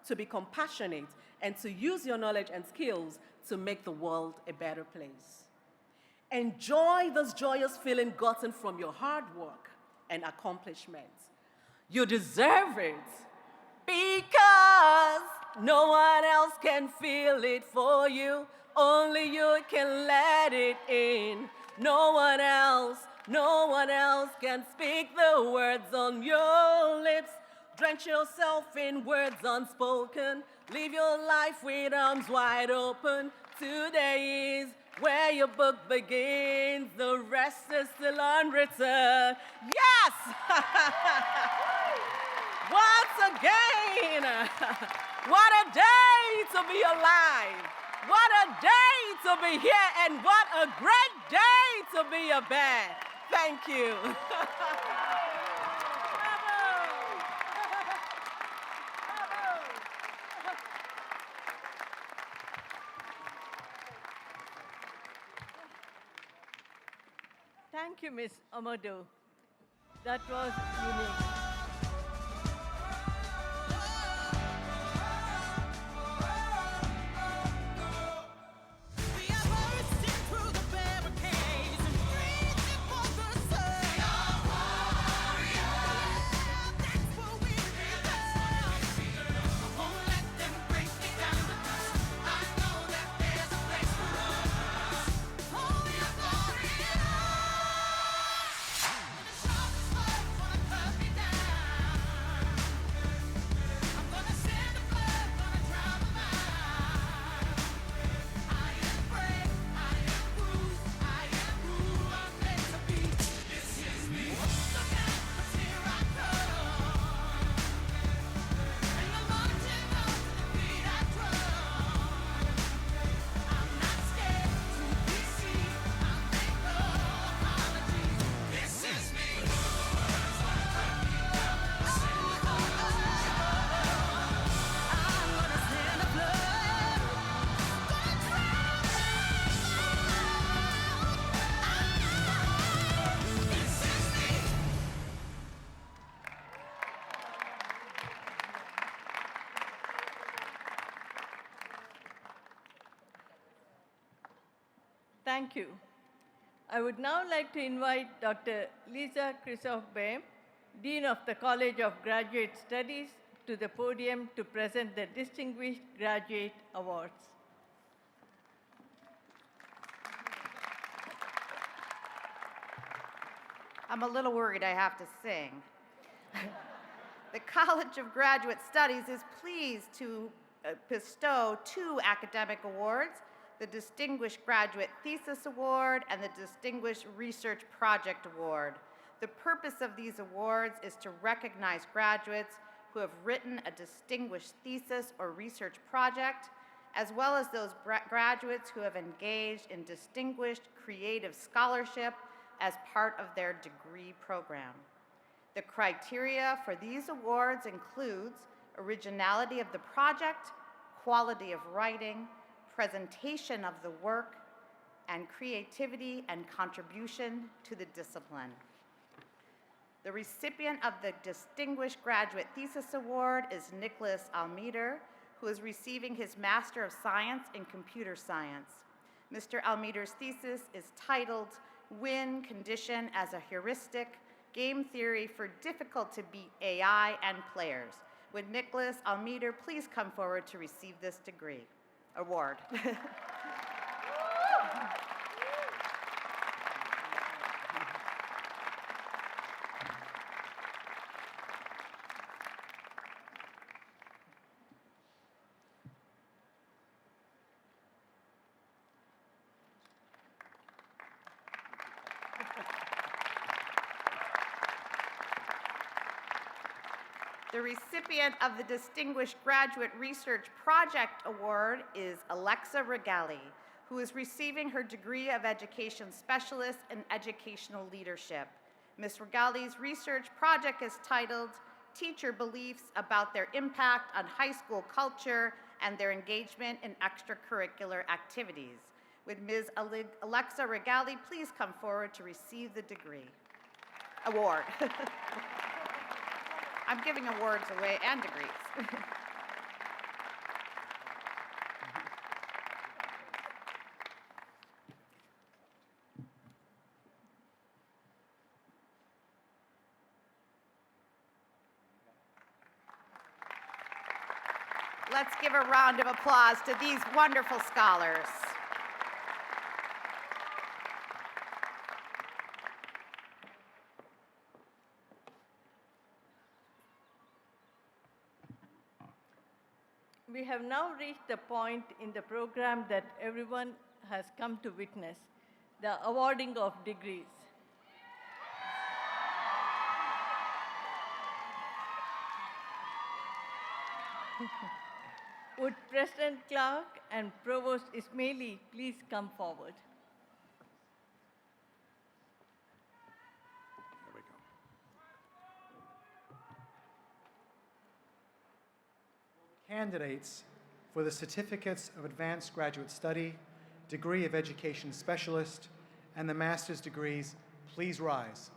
to be compassionate, and to use your knowledge and skills to make the world a better place. Enjoy this joyous feeling gotten from your hard work and accomplishments. You deserve it because no one else can feel it for you. Only you can let it in. No one else can speak the words on your lips. Drench yourself in words unspoken. Live your life with arms wide open. Today is where your book begins. The rest is still unwritten. Yes! Once again, what a day to be alive. What a day to be here, and what a great day to be a bear. Thank you.
Thank you, Ms. Amadou. That was unique.
Down.
Thank you. I would now like to invite Dr. Lisa Christophe, Dean of the College of Graduate Studies, to the podium to present the Distinguished Graduate Awards.
I'm a little worried I have to sing. The College of Graduate Studies is pleased to bestow 2 academic awards, the Distinguished Graduate Thesis Award and the Distinguished Research Project Award. The purpose of these awards is to recognize graduates who have written a distinguished thesis or research project, as well as those graduates who have engaged in distinguished creative scholarship as part of their degree program. The criteria for these awards includes originality of the project, quality of writing, presentation of the work, and creativity and contribution to the discipline. The recipient of the Distinguished Graduate Thesis Award is Nicholas Almeida, who is receiving his Master of Science in Computer Science. Mr. Almeida's thesis is titled Win Condition as a Heuristic, Game Theory for Difficult-to-Beat AI and Players. Would Nicholas Almeida please come forward to receive this award? The recipient of the Distinguished Graduate Research Project Award is Alexa Regali, who is receiving her degree of Education Specialist in Educational Leadership. Ms. Regali's research project is titled Teacher Beliefs About Their Impact on High School Culture and Their Engagement in Extracurricular Activities. Would Ms. Alexa Regali please come forward to receive the award? I'm giving awards away and degrees. Let's give a round of applause to these wonderful scholars.
We have now reached the point in the program that everyone has come to witness, the awarding of degrees. Would President Clark and Provost Ismaili please come forward?
Candidates for the Certificates of Advanced Graduate Study, Degree of Education Specialist, and the Master's degrees, please rise.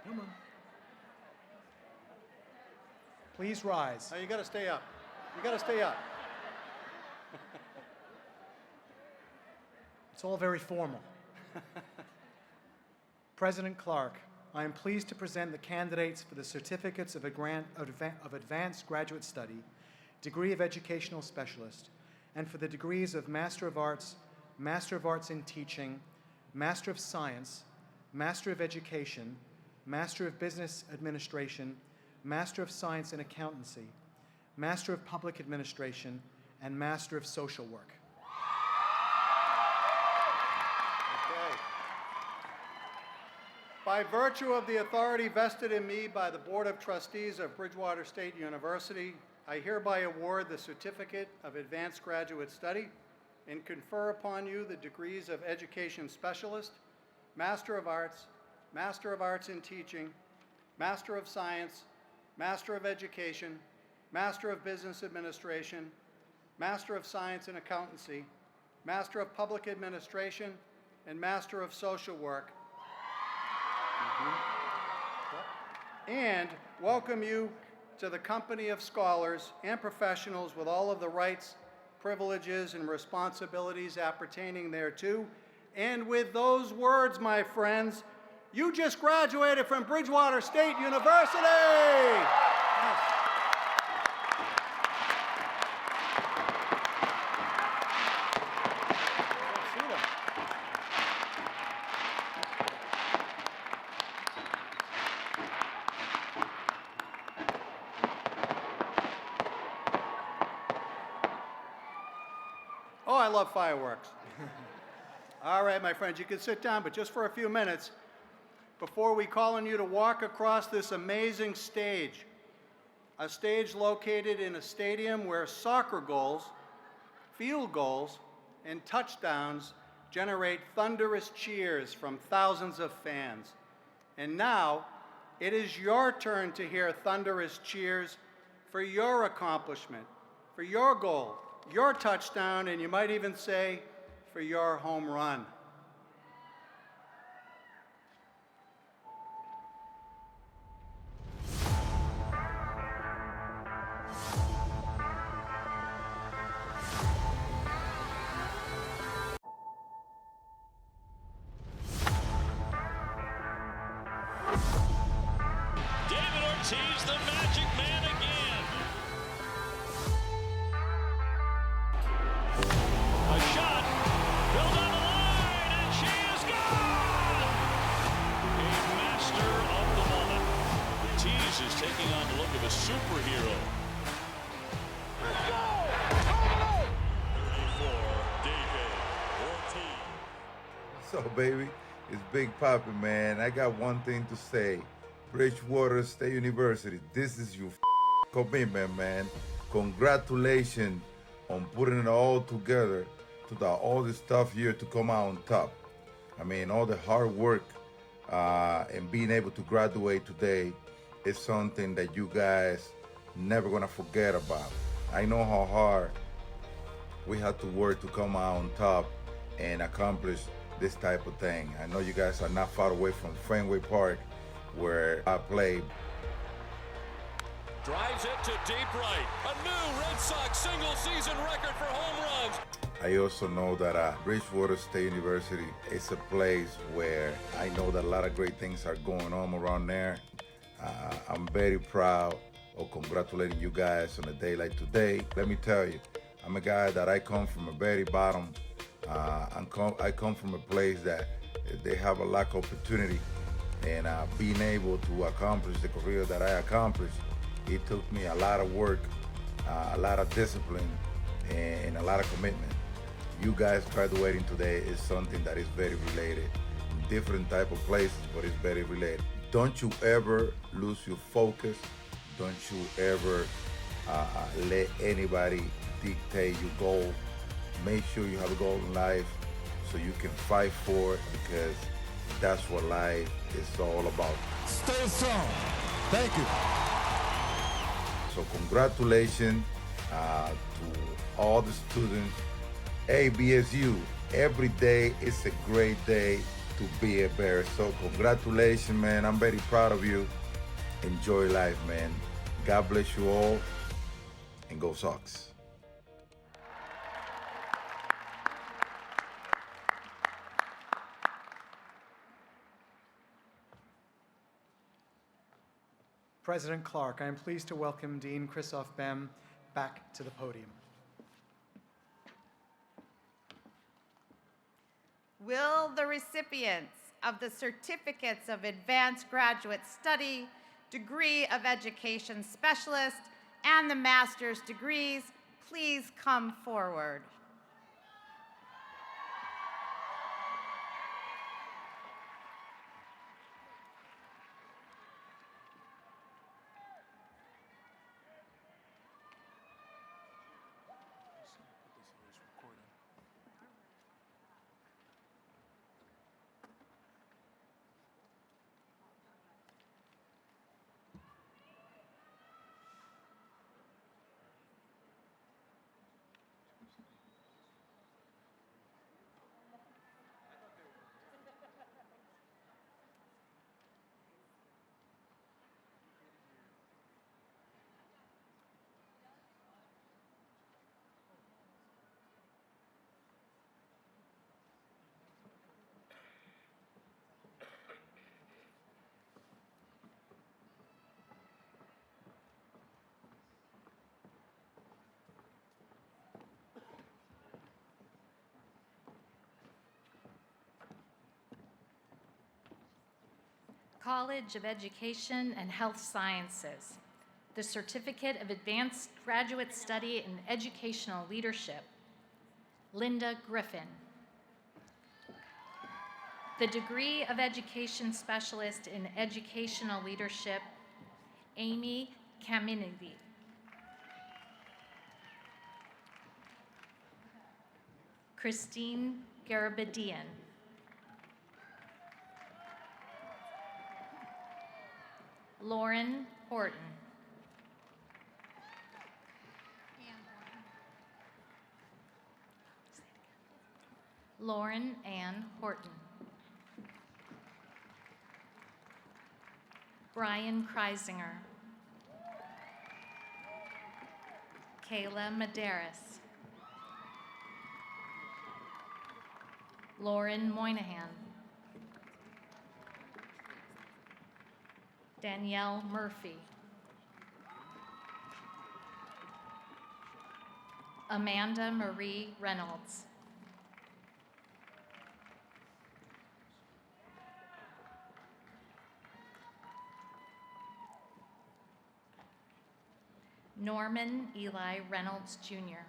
Come on. Please rise.
Now you got to stay up. You got to stay up.
It's all very formal. President Clark, I am pleased to present the candidates for the Certificates of Advanced Graduate Study, Degree of Educational Specialist, and for the degrees of Master of Arts in Teaching, Master of Science, Master of Education, Master of Business Administration, Master of Science in Accountancy, Master of Public Administration, and Master of Social Work.
Okay. By virtue of the authority vested in me by the Board of Trustees of Bridgewater State University, I hereby award the Certificate of Advanced Graduate Study and confer upon you the degrees of Education Specialist, Master of Arts in Teaching, Master of Science, Master of Education, Master of Business Administration, Master of Science in Accountancy, Master of Public Administration, and Master of Social Work. And welcome you to the company of scholars and professionals with all of the rights, privileges, and responsibilities appertaining thereto. And with those words, my friends, you just graduated from Bridgewater State University! Yes. Oh, I love fireworks. All right, my friends, you can sit down, but just for a few minutes before we call on you to walk across this amazing stage, a stage located in a stadium where soccer goals, field goals, and touchdowns generate thunderous cheers from thousands of fans. And now, it is your turn to hear thunderous cheers for your accomplishment, for your goal, your touchdown, and you might even say, for your home run.
David Ortiz, the magic man again. A shot, built on the line, and she is gone! A master of the moment. Ortiz is taking on the look of a superhero. Let's go! 34, David Ortiz.
So, baby, it's Big Papi, man. I got one thing to say. Bridgewater State University, this is your commitment, man. Congratulations on putting it all together to all this tough year to come out on top. I mean, all the hard work and being able to graduate today is something that you guys never gonna forget about. I know how hard we had to work to come out on top and accomplish this type of thing. I know you guys are not far away from Fenway Park, where I played.
Drives it to deep right. A new Red Sox single-season record for home runs.
I also know that Bridgewater State University is a place where I know that a lot of great things are going on around there. I'm very proud of congratulating you guys on a day like today. Let me tell you, I'm a guy that I come from a very bottom. I come from a place that they have a lack of opportunity. And being able to accomplish the career that I accomplished, it took me a lot of work, a lot of discipline, and a lot of commitment. You guys graduating today is something that is very related. Different type of places, but it's very related. Don't you ever lose your focus. Don't you ever let anybody dictate your goal. Make sure you have a goal in life so you can fight for it, because that's what life is all about.
Stay strong. Thank you.
So congratulations to all the students. Hey, BSU, every day is a great day to be a Bear. So congratulations, man. I'm very proud of you. Enjoy life, man. God bless you all, and go Sox.
President Clark, I am pleased to welcome Dean Christoph Bem back to the podium.
Will the recipients of the Certificates of Advanced Graduate Study, Degree of Education Specialist, and the Master's degrees please come forward?
College of Education and Health Sciences, the Certificate of Advanced Graduate Study in Educational Leadership, Linda Griffin. The Degree of Education Specialist in Educational Leadership, Amy Kaminidi. Christine Garabedian. Lauren Horton. Lauren Ann Horton. Brian Kreisinger. Kayla Medeiros. Lauren Moynihan. Danielle Murphy. Amanda Marie Reynolds. Norman Eli Reynolds, Jr.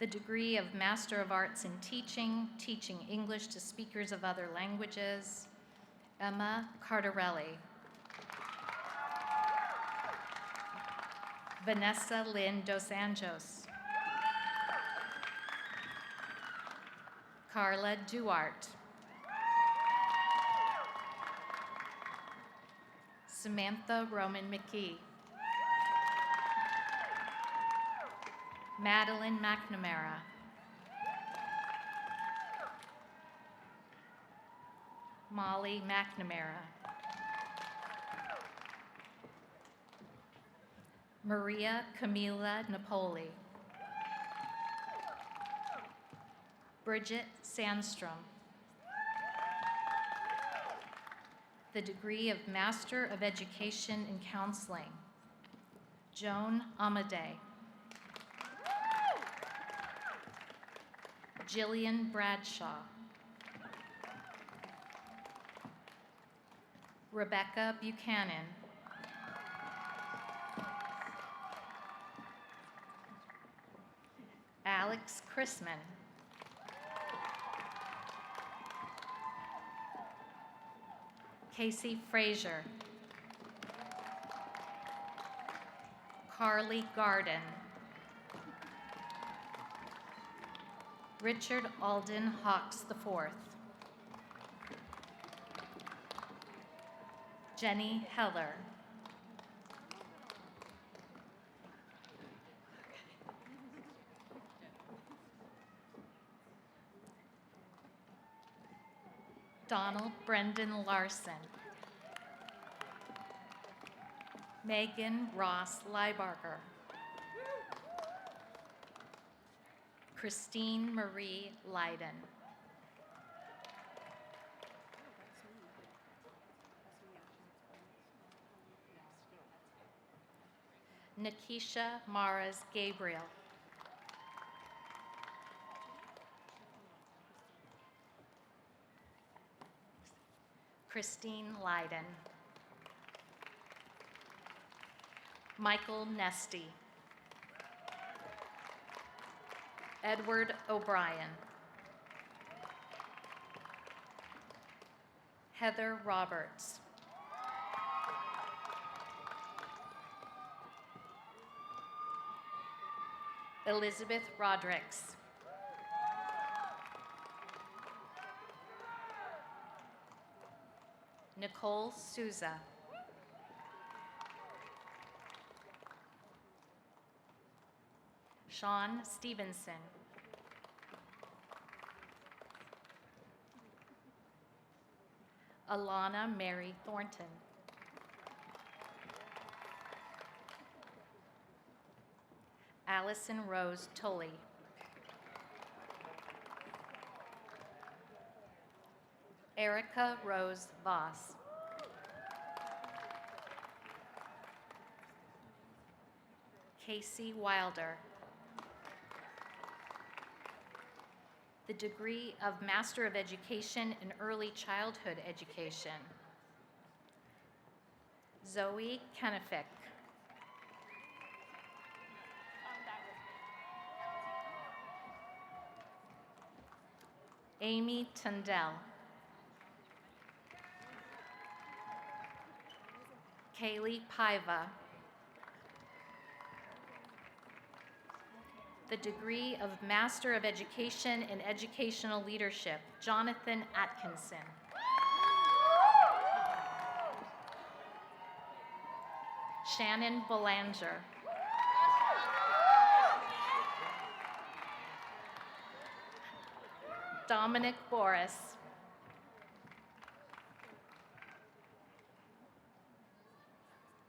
The degree of Master of Arts in Teaching, Teaching English to Speakers of Other Languages, Emma Cardarelli. Vanessa Lynn Dos Anjos. Carla Duarte. Samantha Roman McKee. Madeline McNamara. Molly McNamara. Maria Camila Napoli. Bridget Sandstrom. The degree of Master of Education in Counseling, Joan Amadei. Jillian Bradshaw. Rebecca Buchanan. Alex Chrisman. Casey Frazier. Carly Garden. Richard Alden Hawks IV. Jenny Heller. Donald Brendan Larson. Megan Ross Leibarger. Christine Marie Leiden. Nikisha Maras Gabriel. Christine Leiden. Michael Nesty. Edward O'Brien. Heather Roberts. Elizabeth Rodericks. Nicole Souza. Sean Stevenson. Alana Mary Thornton. Allison Rose Tully. Erica Rose Voss. Casey Wilder. the degree of Master of Education in Early Childhood Education. Zoe Kennefick. Amy Tundell. Kaylee Paiva. The degree of Master of Education in Educational Leadership, Jonathan Atkinson. Shannon Belanger. Dominic Boris.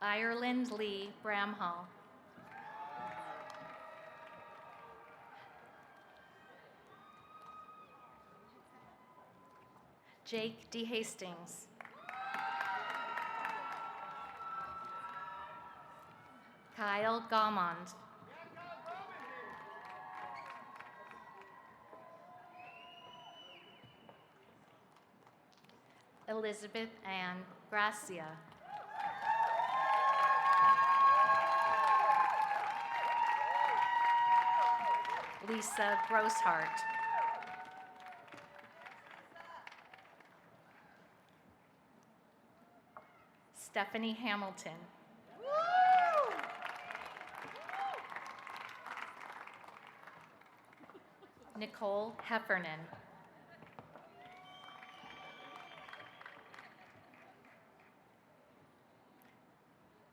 Ireland Lee Bramhall. Jake D. Hastings. Kyle Gaumond. Elizabeth Ann Gracia. Lisa Grosshart. Stephanie Hamilton. Nicole Heffernan.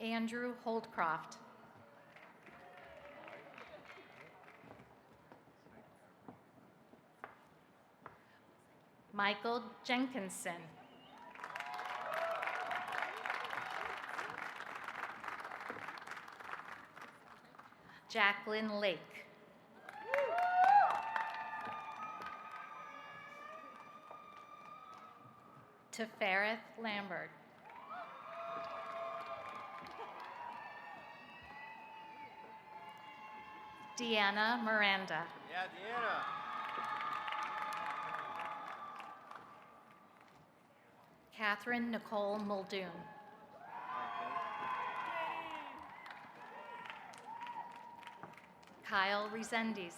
Andrew Holdcroft. Michael Jenkinson. Jacqueline Lake. Tefereth Lambert. Deanna Miranda.
Yeah, Deanna.
Catherine Nicole Muldoon. Kyle Resendiz.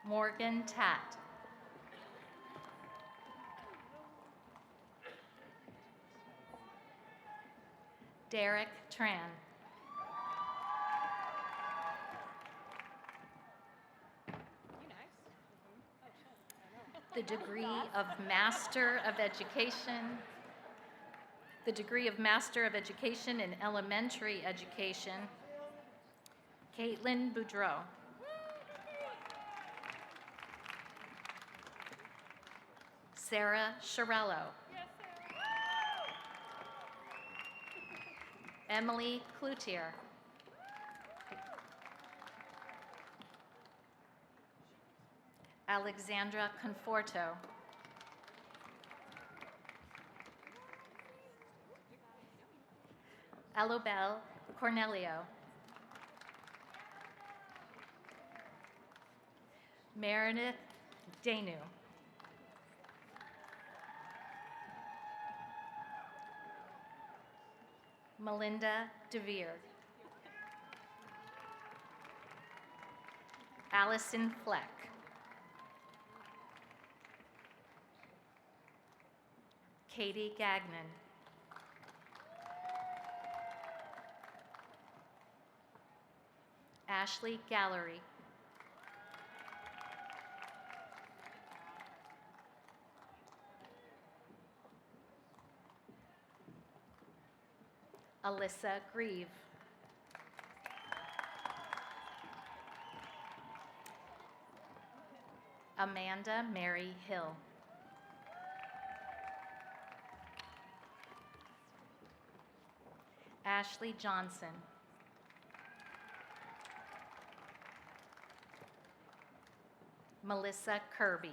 Morgan Tatt. Derek Tran. The degree of Master of Education. The degree of Master of Education in Elementary Education, Caitlin Boudreau. Sarah Shirello. Emily Cloutier. Alexandra Conforto. Alobel Cornelio. Meredith Danu. Melinda DeVere. Allison Fleck. Katie Gagnon. Ashley Gallery. Alyssa Grieve. Amanda Mary Hill. Ashley Johnson. Melissa Kirby.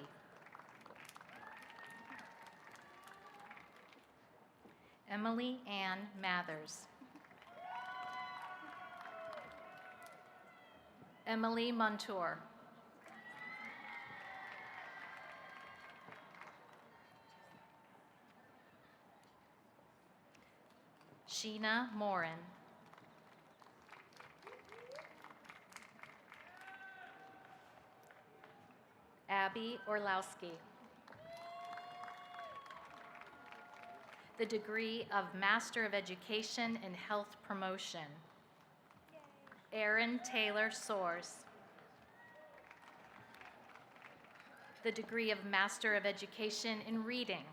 Emily Ann Mathers. Emily Montour. Sheena Morin. Abby Orlowski. The degree of Master of Education in Health Promotion. Erin Taylor Soares. The degree of Master of Education in Reading.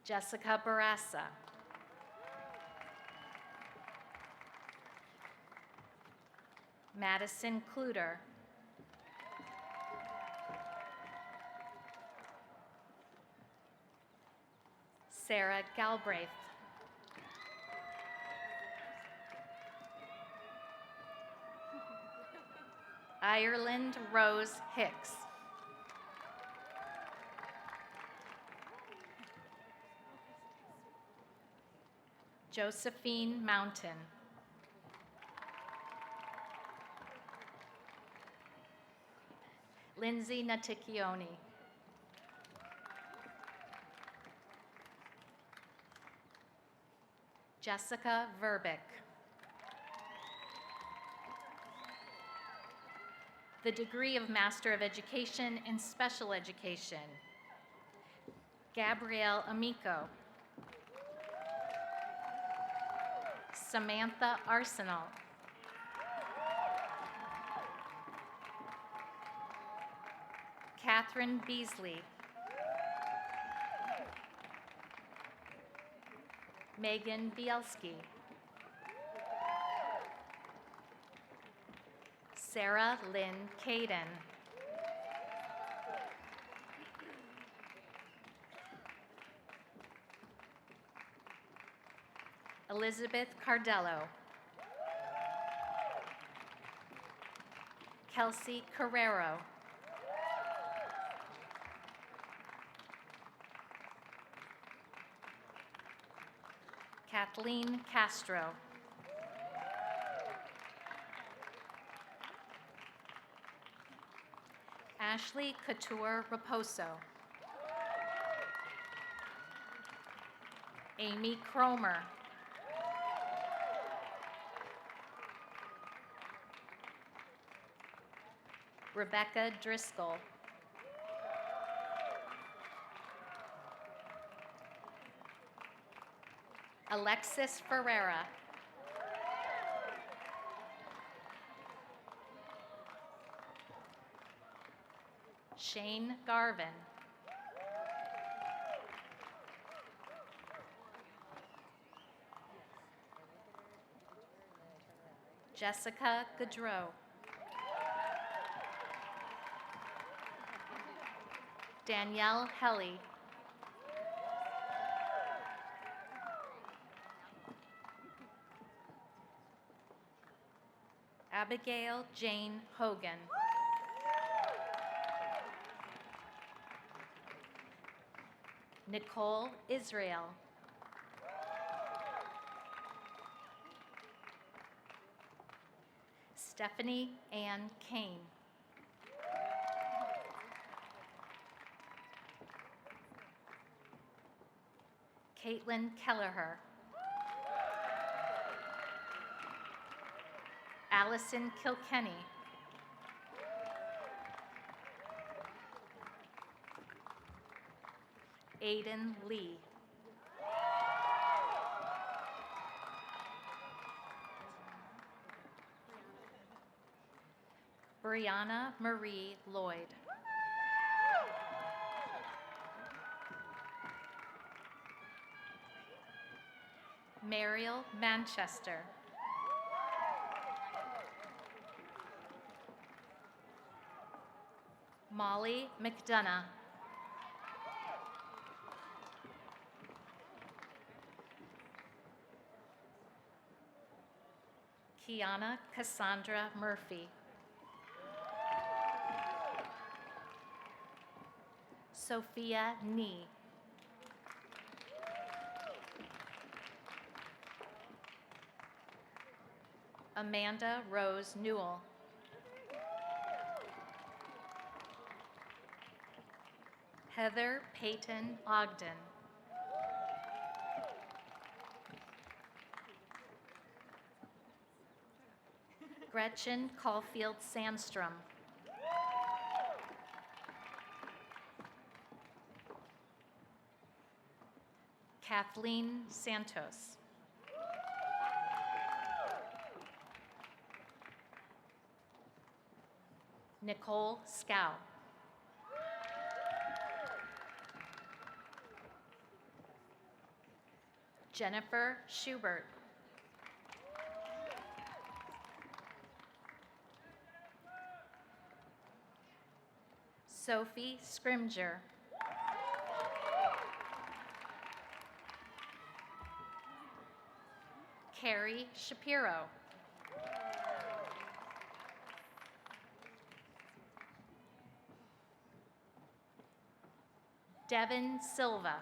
Jessica Barassa. Madison Kluter. Sarah Galbraith. Ireland Rose Hicks. Josephine Mountain. Lindsay Naticchioni. Jessica Verbick. The degree of Master of Education in Special Education. Gabrielle Amico. Samantha Arsenal. Catherine Beasley. Megan Bielski. Sarah Lynn Caden. Elizabeth Cardello. Kelsey Carrero. Kathleen Castro. Ashley Couture Raposo. Amy Cromer. Rebecca Driscoll. Alexis Ferreira. Shane Garvin. Jessica Gaudreau. Danielle Helly. Abigail Jane Hogan. Nicole Israel. Stephanie Ann Kane. Caitlin Kelleher. Allison Kilkenny. Aiden Lee. Brianna Marie Lloyd. Mariel Manchester. Molly McDonough. Kiana Cassandra Murphy. Sophia Nee. Amanda Rose Newell. Heather Peyton Ogden. Gretchen Caulfield Sandstrom. Kathleen Santos. Nicole Scow. Jennifer Schubert. Sophie Scrimger. Carrie Shapiro. Devin Silva.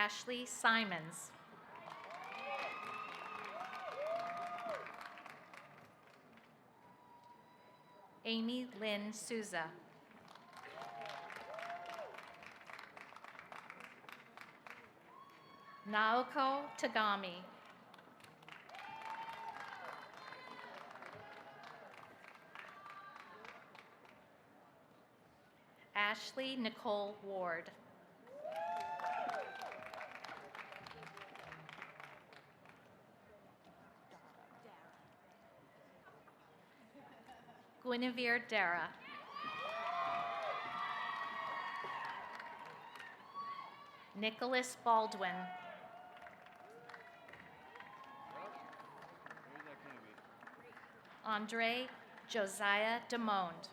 Ashley Simons. Amy Lynn Souza. Naoko Tagami. Ashley Nicole Ward. Guinevere Dara. Nicholas Baldwin. Andre Josiah DeMond.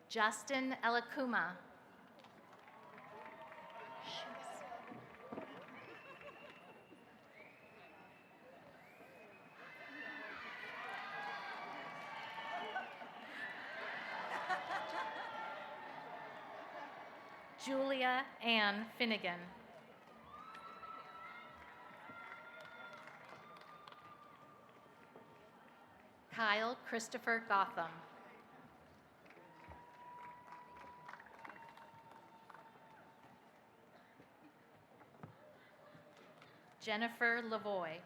Justin Elakuma. Julia Ann Finnegan. Kyle Christopher Gotham. Jennifer Lavoie.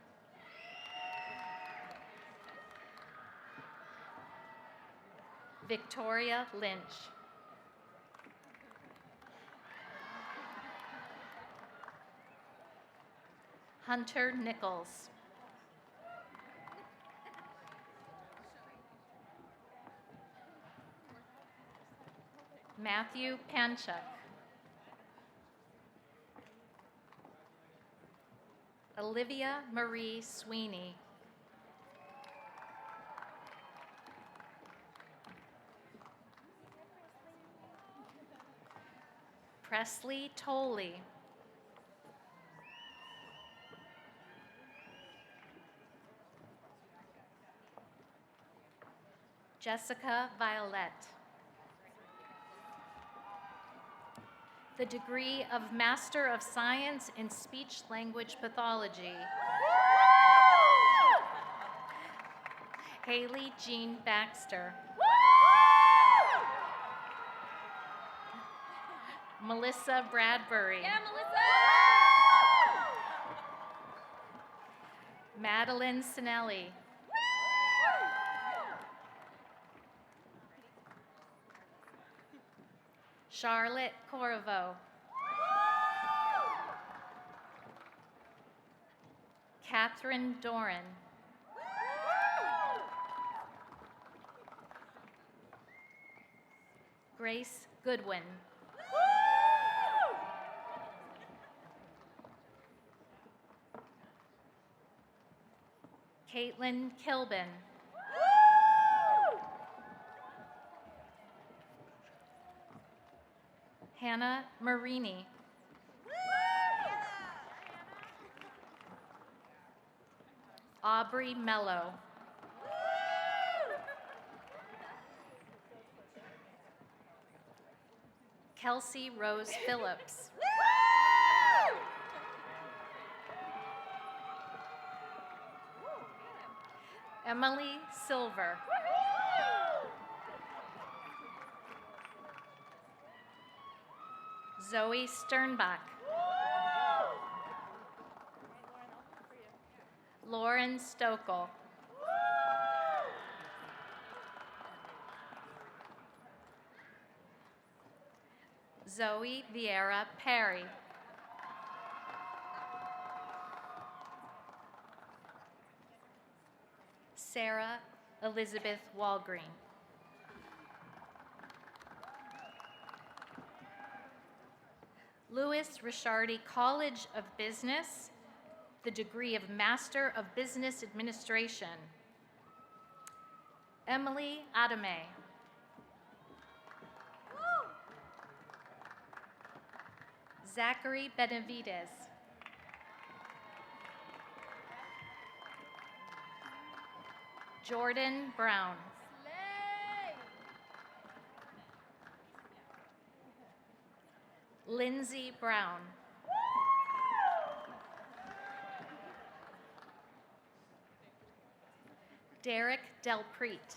Victoria Lynch. Hunter Nichols. Matthew Panchuk. Olivia Marie Sweeney. Presley Tolley. Jessica Violette. The degree of Master of Science in Speech Language Pathology. Haley Jean Baxter. Melissa Bradbury.
Yeah, Melissa!
Madeline Sinelli. Charlotte Corvo. Catherine Doran. Grace Goodwin. Caitlin Kilbin. Hannah Marini. Aubrey Mello. Kelsey Rose Phillips. Emily Silver. Zoe Sternbach. Lauren Stokel. Zoe Vieira Perry. Sarah Elizabeth Walgreen. Louis Ricciardi College of Business, the degree of Master of Business Administration. Emily Adame. Zachary Benavides. Jordan Brown. Lindsay Brown. Derek Delpreet.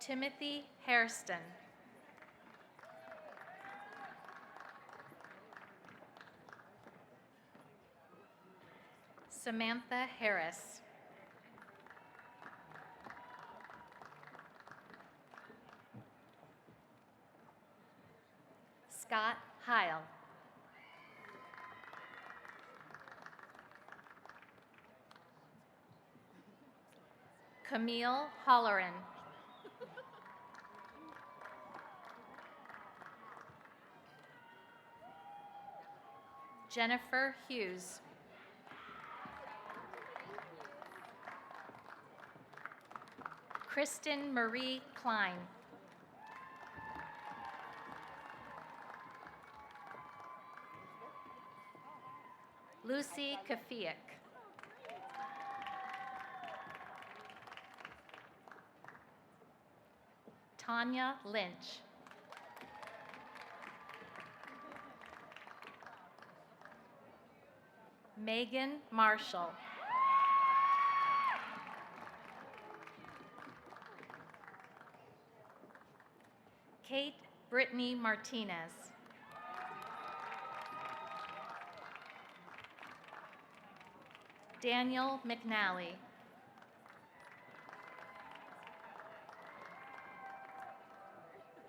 Timothy Hairston. Samantha Harris. Scott Heil. Camille Holleran. Jennifer Hughes. Kristen Marie Klein. Lucy Kafiak. Tanya Lynch. Megan Marshall. Kate Brittany Martinez. Daniel McNally.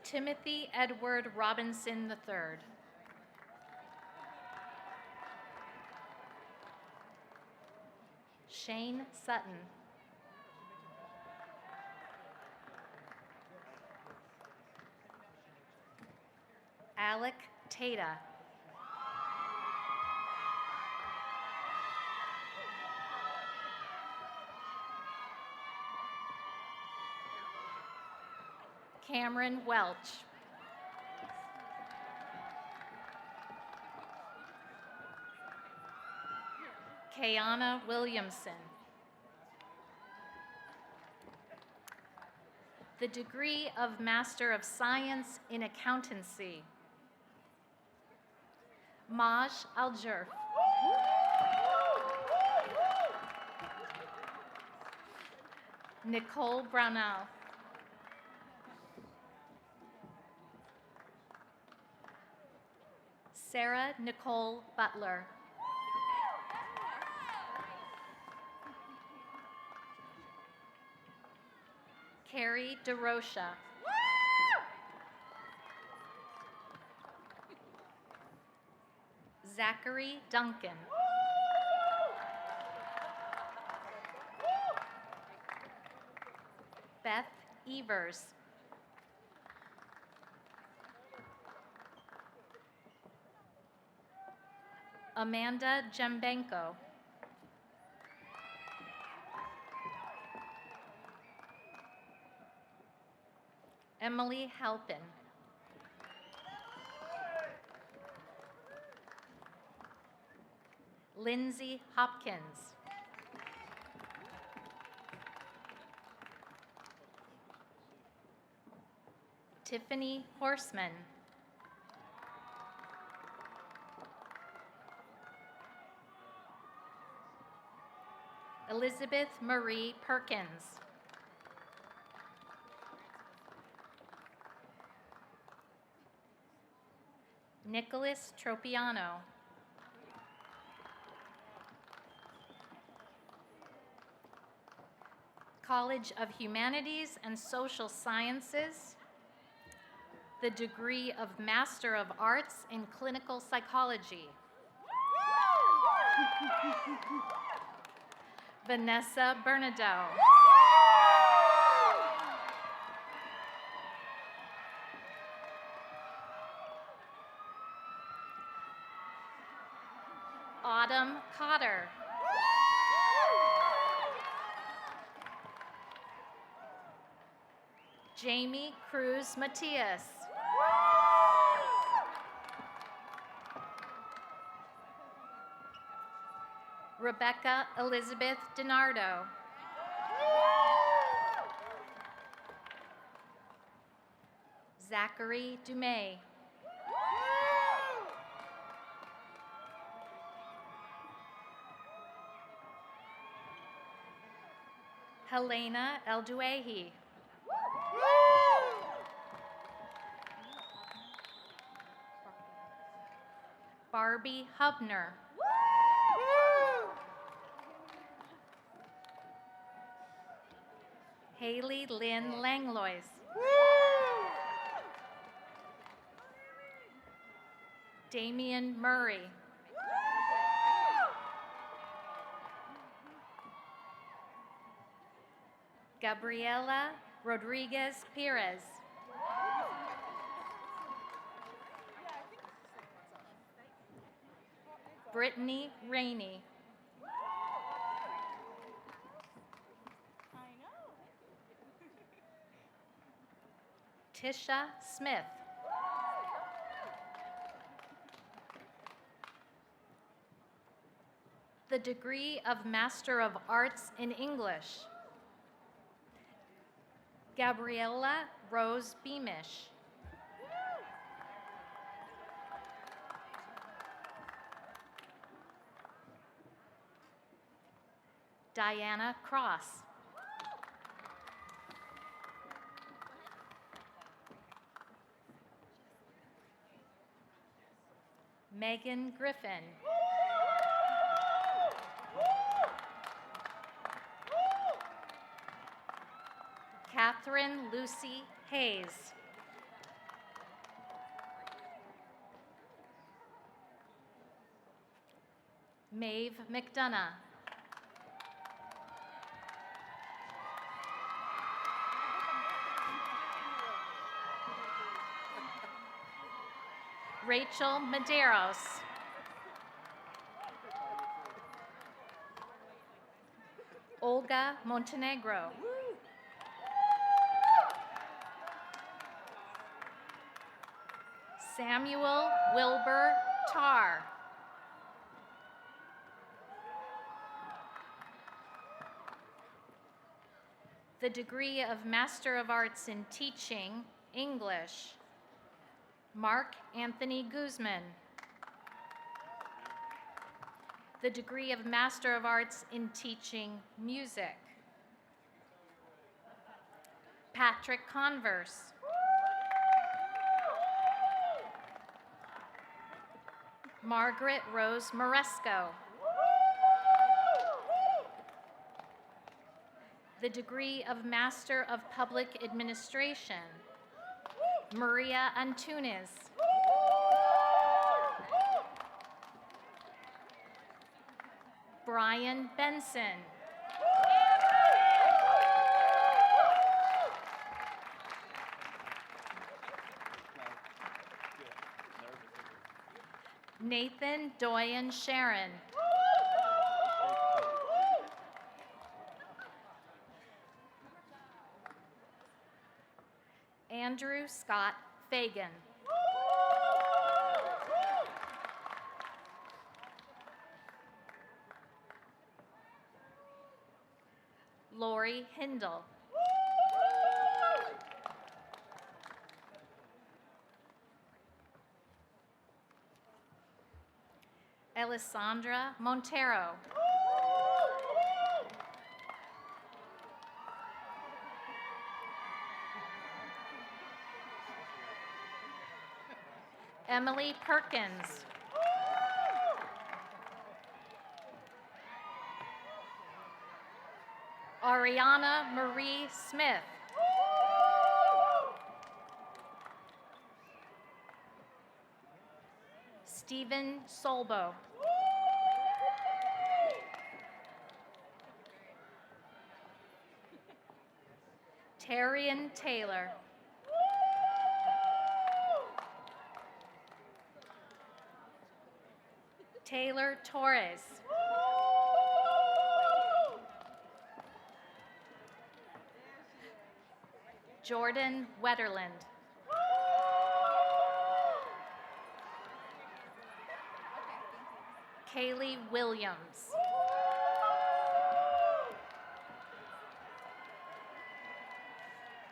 Timothy Edward Robinson III. Shane Sutton. Alec Tata. Cameron Welch. Kayana Williamson. The degree of Master of Science in Accountancy. Maj Aljerf. Nicole Brownell. Sarah Nicole Butler. Carrie DeRocha. Zachary Duncan. Beth Evers. Amanda Jembenko. Emily Halpin. Lindsay Hopkins. Tiffany Horseman. Elizabeth Marie Perkins. Nicholas Tropiano. College of Humanities and Social Sciences, the degree of Master of Arts in Clinical Psychology. Vanessa Bernardo. Autumn Cotter. Jamie Cruz Matias. Rebecca Elizabeth DiNardo. Zachary Dumais. Helena Elduehi. Barbie Hubner. Haley Lynn Langlois. Damian Murray. Gabriela Rodriguez Perez. Brittany Rainey. Tisha Smith. The degree of Master of Arts in English. Gabriella Rose Beamish. Diana Cross. Megan Griffin. Catherine Lucy Hayes. Maeve McDonough. Rachel Medeiros. Olga Montenegro. Samuel Wilbur Tarr. The degree of Master of Arts in Teaching, English. Mark Anthony Guzman. The degree of Master of Arts in Teaching, Music. Patrick Converse. Margaret Rose Moresco. The degree of Master of Public Administration. Maria Antunes. Brian Benson. Nathan Doyen Sharon. Andrew Scott Fagan. Lori Hindle. Alessandra Montero. Emily Perkins. Ariana Marie Smith. Stephen Solbo. Terrian Taylor. Taylor Torres. Jordan Wetterland. Kaylee Williams.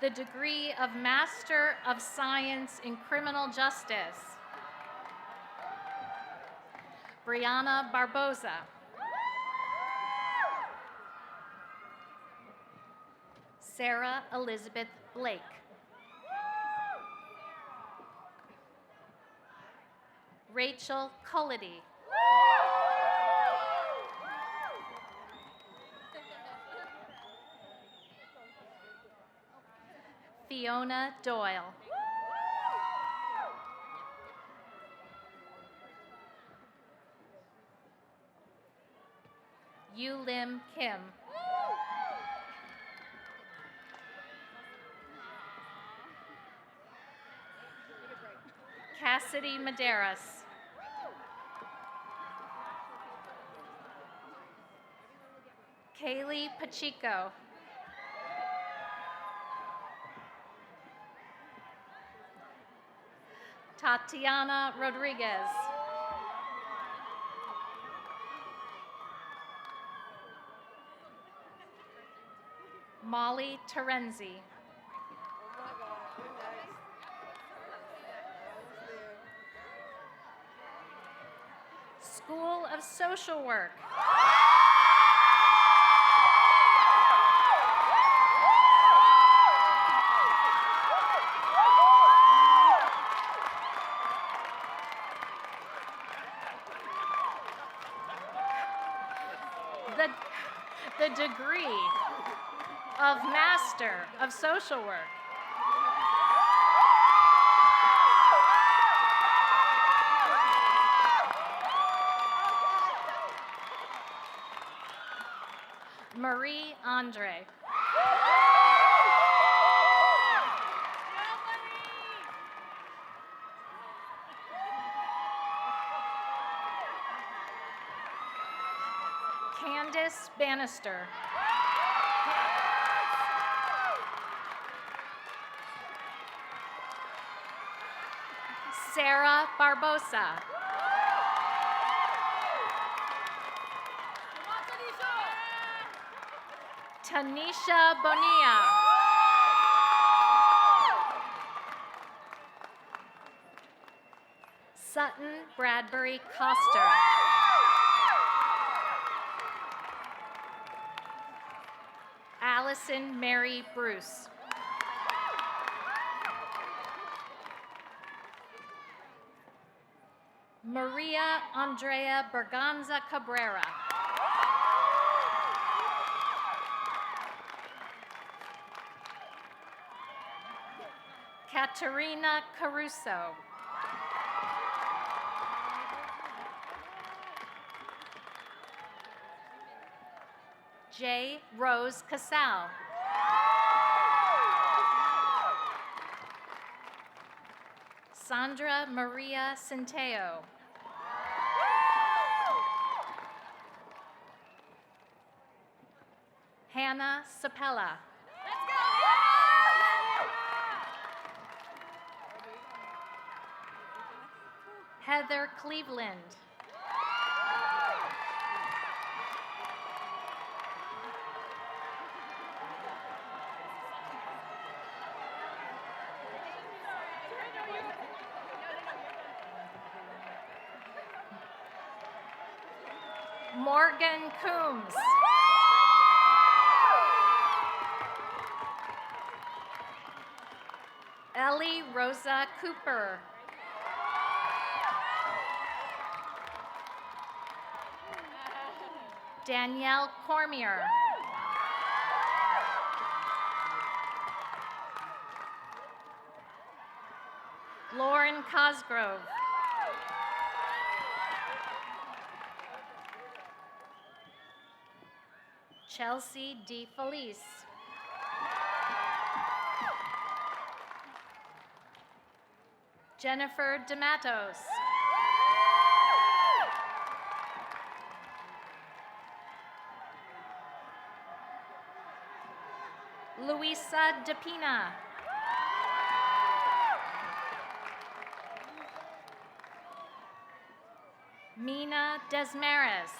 The degree of Master of Science in Criminal Justice. Brianna Barboza. Sarah Elizabeth Blake. Rachel Cullity. Fiona Doyle. Yu Lim Kim. Cassidy Medeiros. Kaylee Pacheco. Tatiana Rodriguez. Molly Terenzi. School of Social Work. The degree of Master of Social Work. Marie Andre. Candace Bannister. Sarah Barbosa. Tanisha Bonilla. Sutton Bradbury Coster. Allison Mary Bruce. Maria Andrea Berganza Cabrera. Katerina Caruso. J. Rose Casal. Sandra Maria Centeo. Hannah Sapella. Heather Cleveland. Morgan Coombs. Ellie Rosa Cooper. Danielle Cormier. Lauren Cosgrove. Chelsea D. Felice. Jennifer DeMatos. Luisa DePina. Mina Desmaris.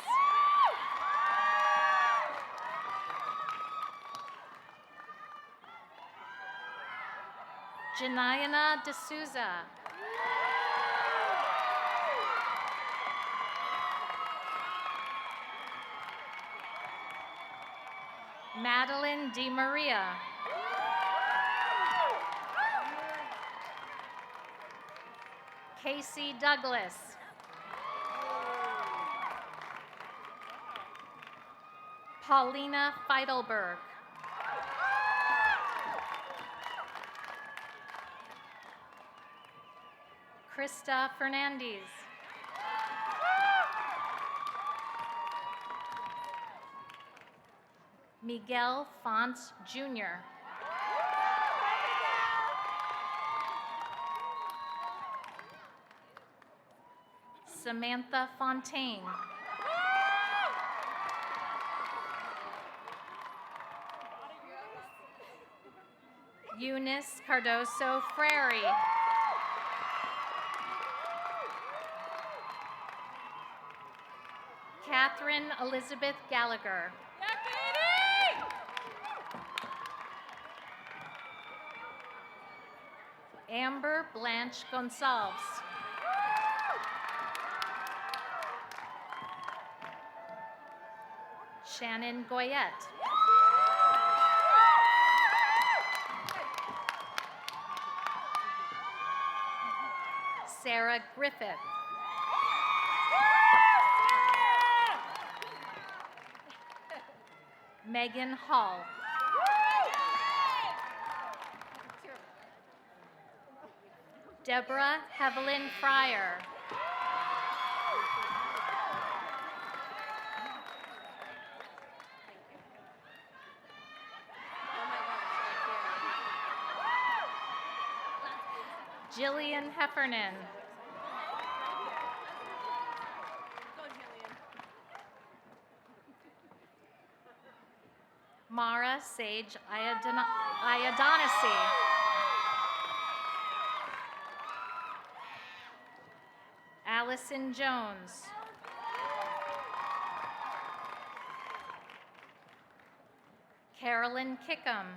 Janayana D'Souza. Madeline Di Maria. Casey Douglas. Paulina Feidelberg. Krista Fernandez. Miguel Fonts Jr. Samantha Fontaine. Eunice Cardoso Frary. Catherine Elizabeth Gallagher. Amber Blanche Gonçalves. Shannon Goyette. Sarah Griffith. Megan Hall. Deborah Hevelyn Fryer. Jillian Heffernan. Mara Sage Iadonisi. Allison Jones. Carolyn Kickham.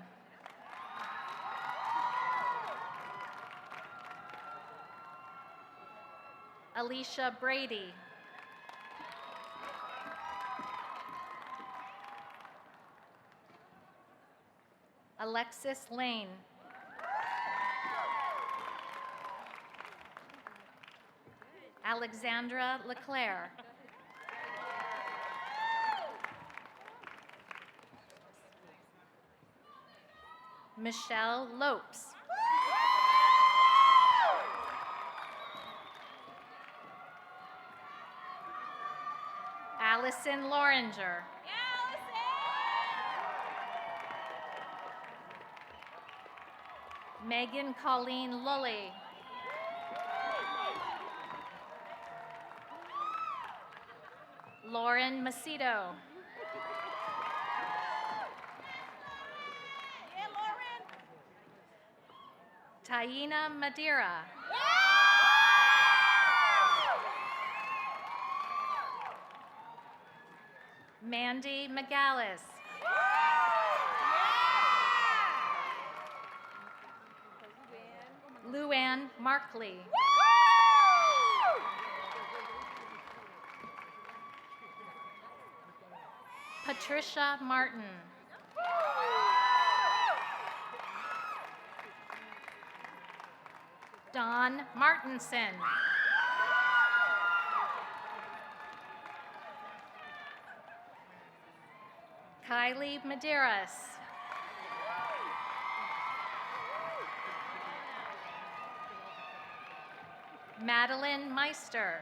Alicia Brady. Alexis Lane. Alexandra Leclerc. Michelle Lopes. Allison Loringer. Megan Colleen Lully. Lauren Macedo. Taina Madeira. Mandy McGallis. Luann Markley. Patricia Martin. Don Martinson. Kylie Medeiros. Madeline Meister.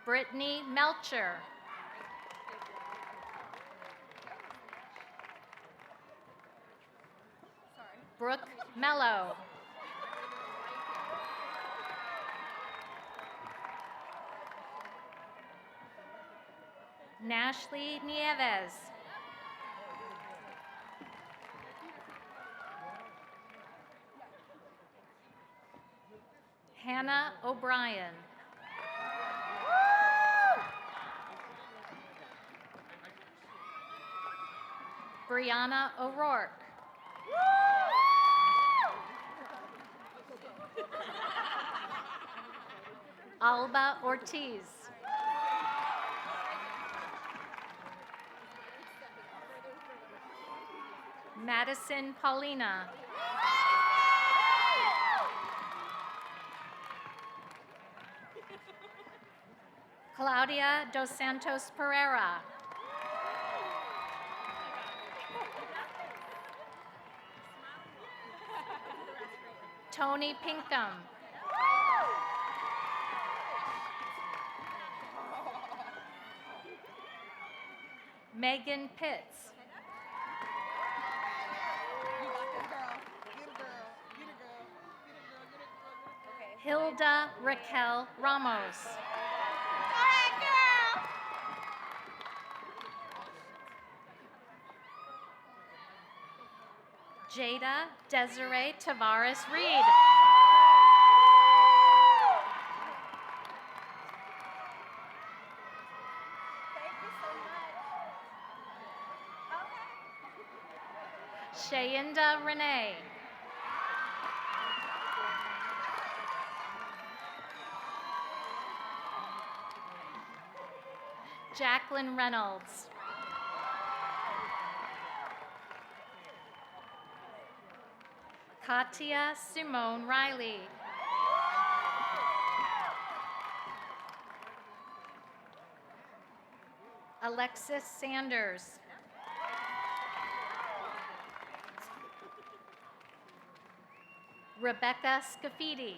Brittany Melcher. Brooke Mello. Nashley Nieves. Hannah O'Brien. Brianna O'Rourke. Alba Ortiz. Madison Paulina. Claudia Dos Santos Pereira. Tony Pinkham. Megan Pitts. Hilda Raquel Ramos. Jada Desiree Tavares Reed. Shayinda Renee. Jacqueline Reynolds. Katia Simone Riley. Alexis Sanders. Rebecca Scafidi.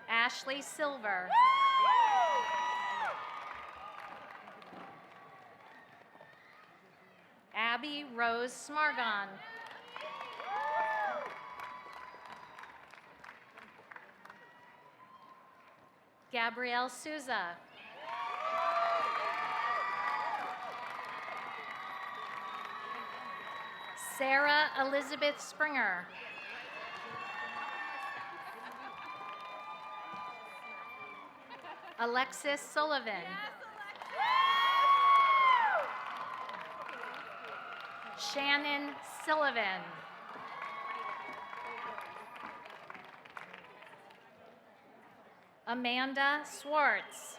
Ashley Silver. Abby Rose Smargon. Gabrielle Souza. Sarah Elizabeth Springer. Alexis Sullivan. Shannon Sullivan. Amanda Swartz.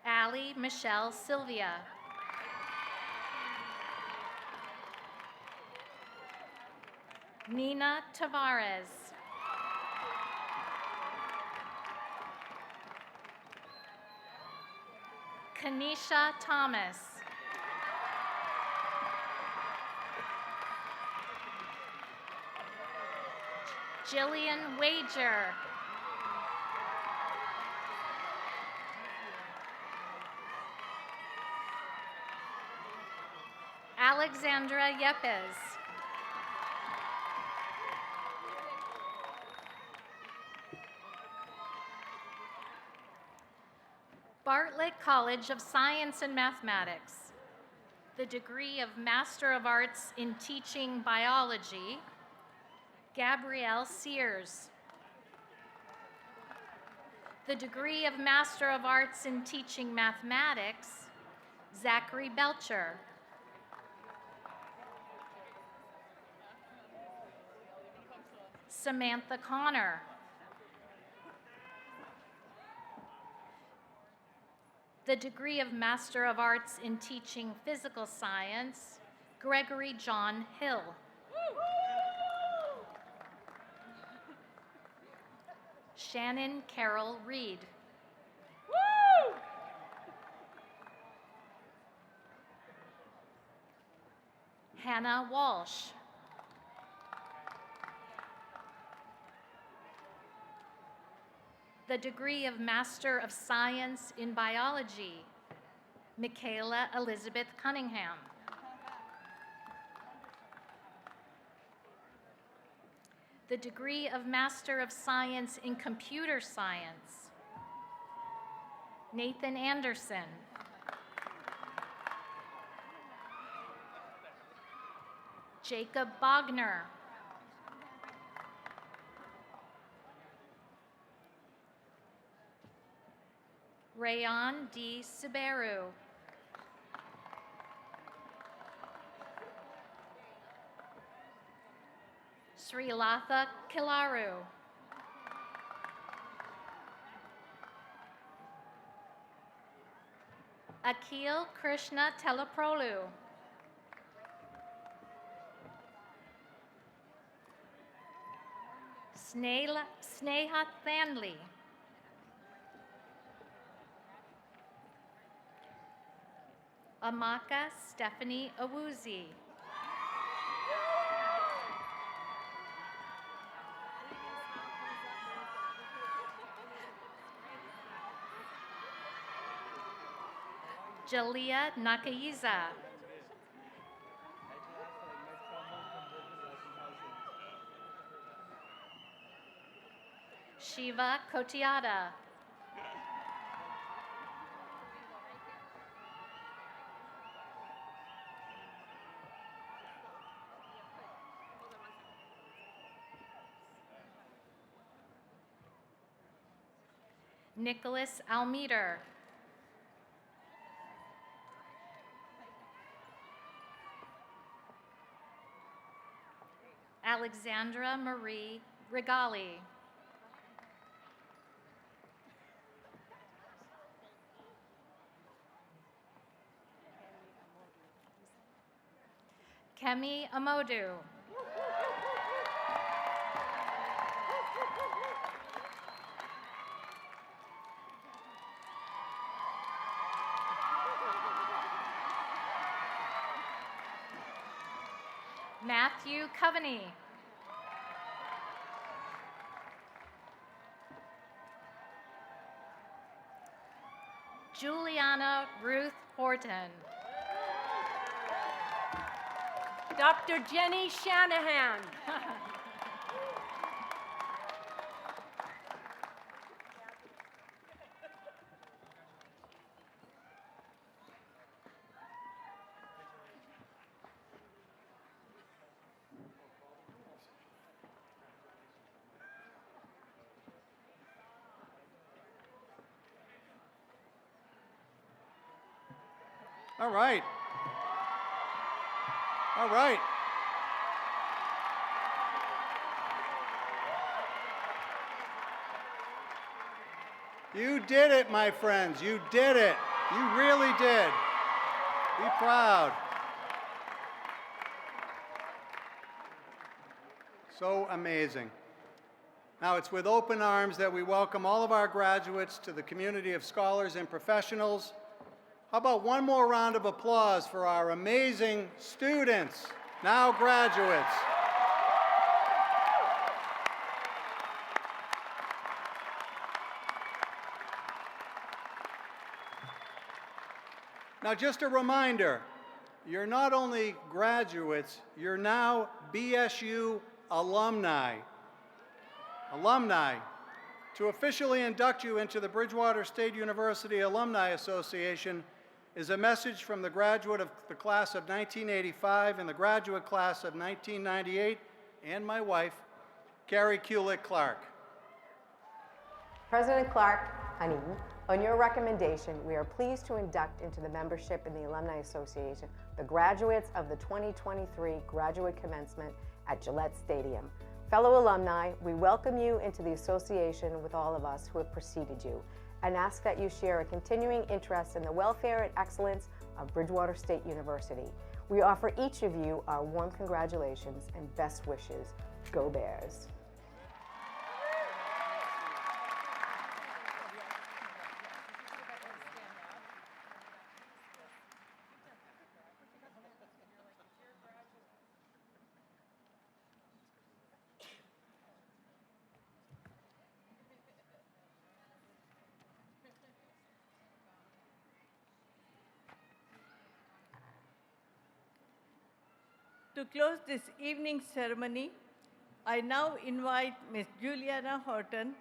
Allie Michelle Sylvia. Nina Tavares. Kanisha Thomas. Jillian Wager. Alexandra Yepes. Bartlett College of Science and Mathematics, the degree of Master of Arts in Teaching Biology, Gabrielle Sears. The degree of Master of Arts in Teaching Mathematics, Zachary Belcher. Samantha Connor. The degree of Master of Arts in Teaching Physical Science, Gregory John Hill. Shannon Carol Reed. Hannah Walsh. The degree of Master of Science in Biology, Michaela Elizabeth Cunningham. The degree of Master of Science in Computer Science, Nathan Anderson. Jacob Bogner. Rayon D. Subaru. Srilatha Kilaru. Akhil Krishna Telaprolu. Sneha Thanley. Amaka Stephanie Awuzie. Jalea Nakaiza. Shiva Kotiada. Nicholas Almeter. Alexandra Marie Regali. Kemi Amodu. Matthew Coveney. Juliana Ruth Horton.
Dr. Jenny Shanahan.
All right. All right. You did it, my friends. You did it. You really did. Be proud. So amazing. Now, it's with open arms that we welcome all of our graduates to the community of scholars and professionals. How about one more round of applause for our amazing students, now graduates. Now, just a reminder, you're not only graduates, you're now BSU alumni. To officially induct you into the Bridgewater State University Alumni Association is a message from the graduate of the class of 1985 and the graduate class of 1998, and my wife, Carrie Kulick Clark.
President Clark, honey, on your recommendation, we are pleased to induct into the membership in the Alumni Association the graduates of the 2023 Graduate Commencement at Gillette Stadium. Fellow alumni, we welcome you into the association with all of us who have preceded you and ask that you share a continuing interest in the welfare and excellence of Bridgewater State University. We offer each of you our warm congratulations and best wishes. Go Bears!
To close this evening's ceremony, I now invite Ms. Juliana Horton,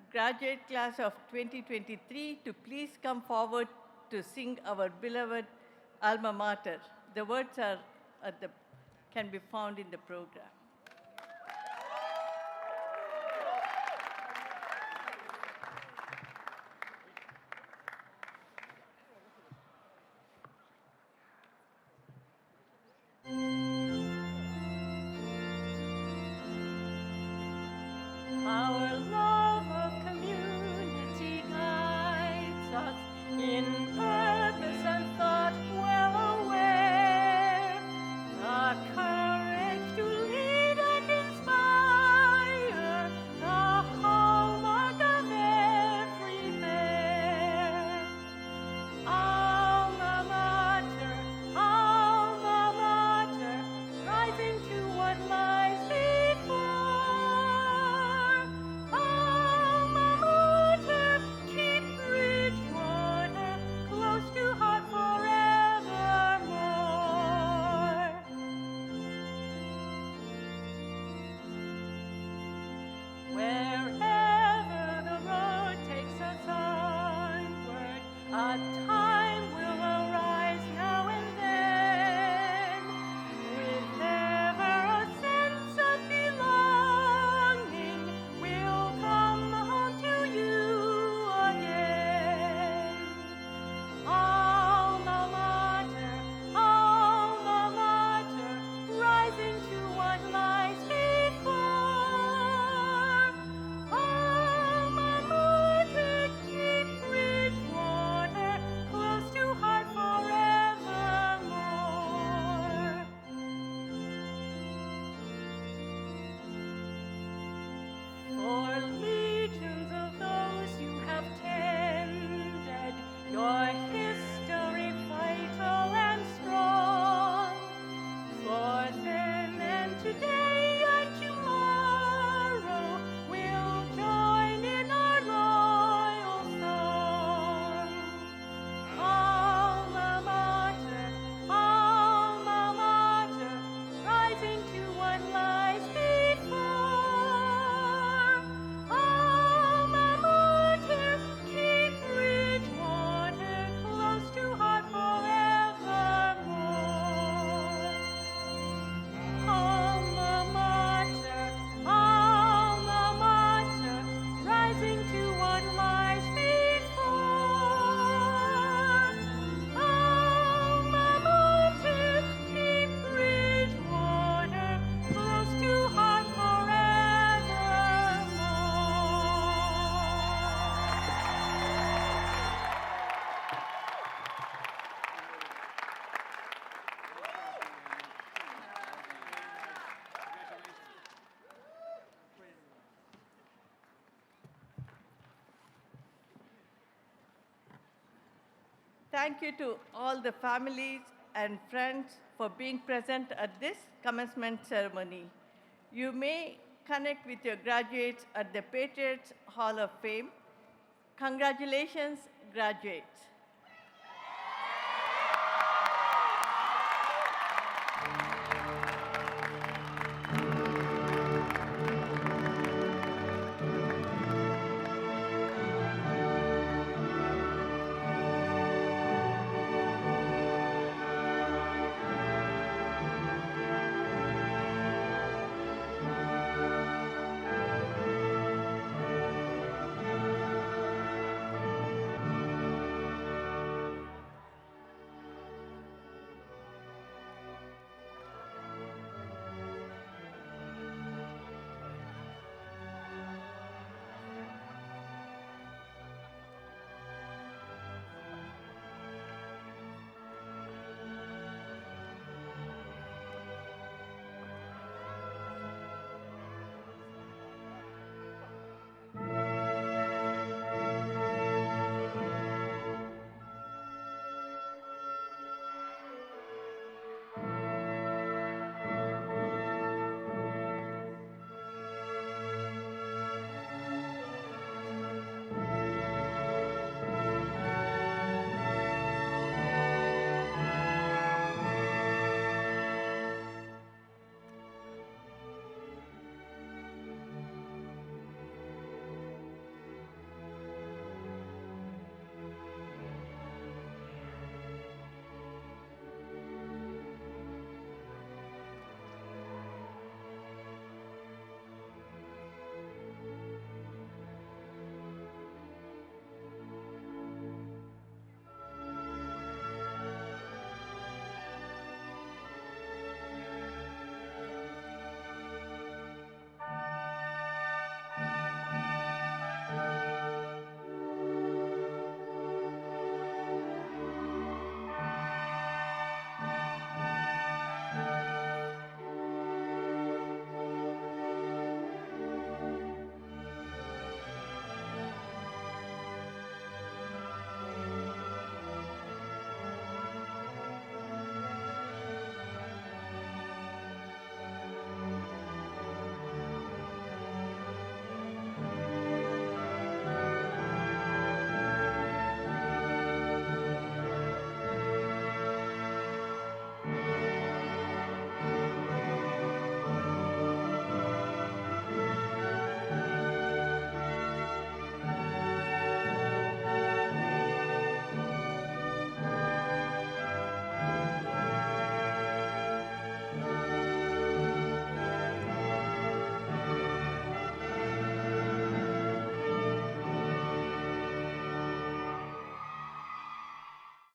graduate class of 2023, to please come forward to sing our beloved alma mater. The words are can be found in the program.
Our love of community guides us in purpose and thought well aware. The courage to lead and inspire, the hallmark of every fair. Alma mater, rising to what lies before. Alma mater, keep Bridgewater close to heart forevermore. Wherever the road takes us onward, a time will arise now and then, with ever a sense of belonging, we'll come home to you again. Alma mater, rising to what lies before. Alma mater, keep Bridgewater close to heart forevermore. For legions of those you have tended, your history vital and strong. For then and today and tomorrow, we'll join in our loyal song. Alma mater, rising to what lies before. Alma mater, keep Bridgewater close to heart forevermore. Alma mater, rising to what lies before. Alma mater, keep Bridgewater close to heart forevermore.
Thank you to all the families and friends for being present at this commencement ceremony. You may connect with your graduates at the Patriots Hall of Fame. Congratulations, graduates.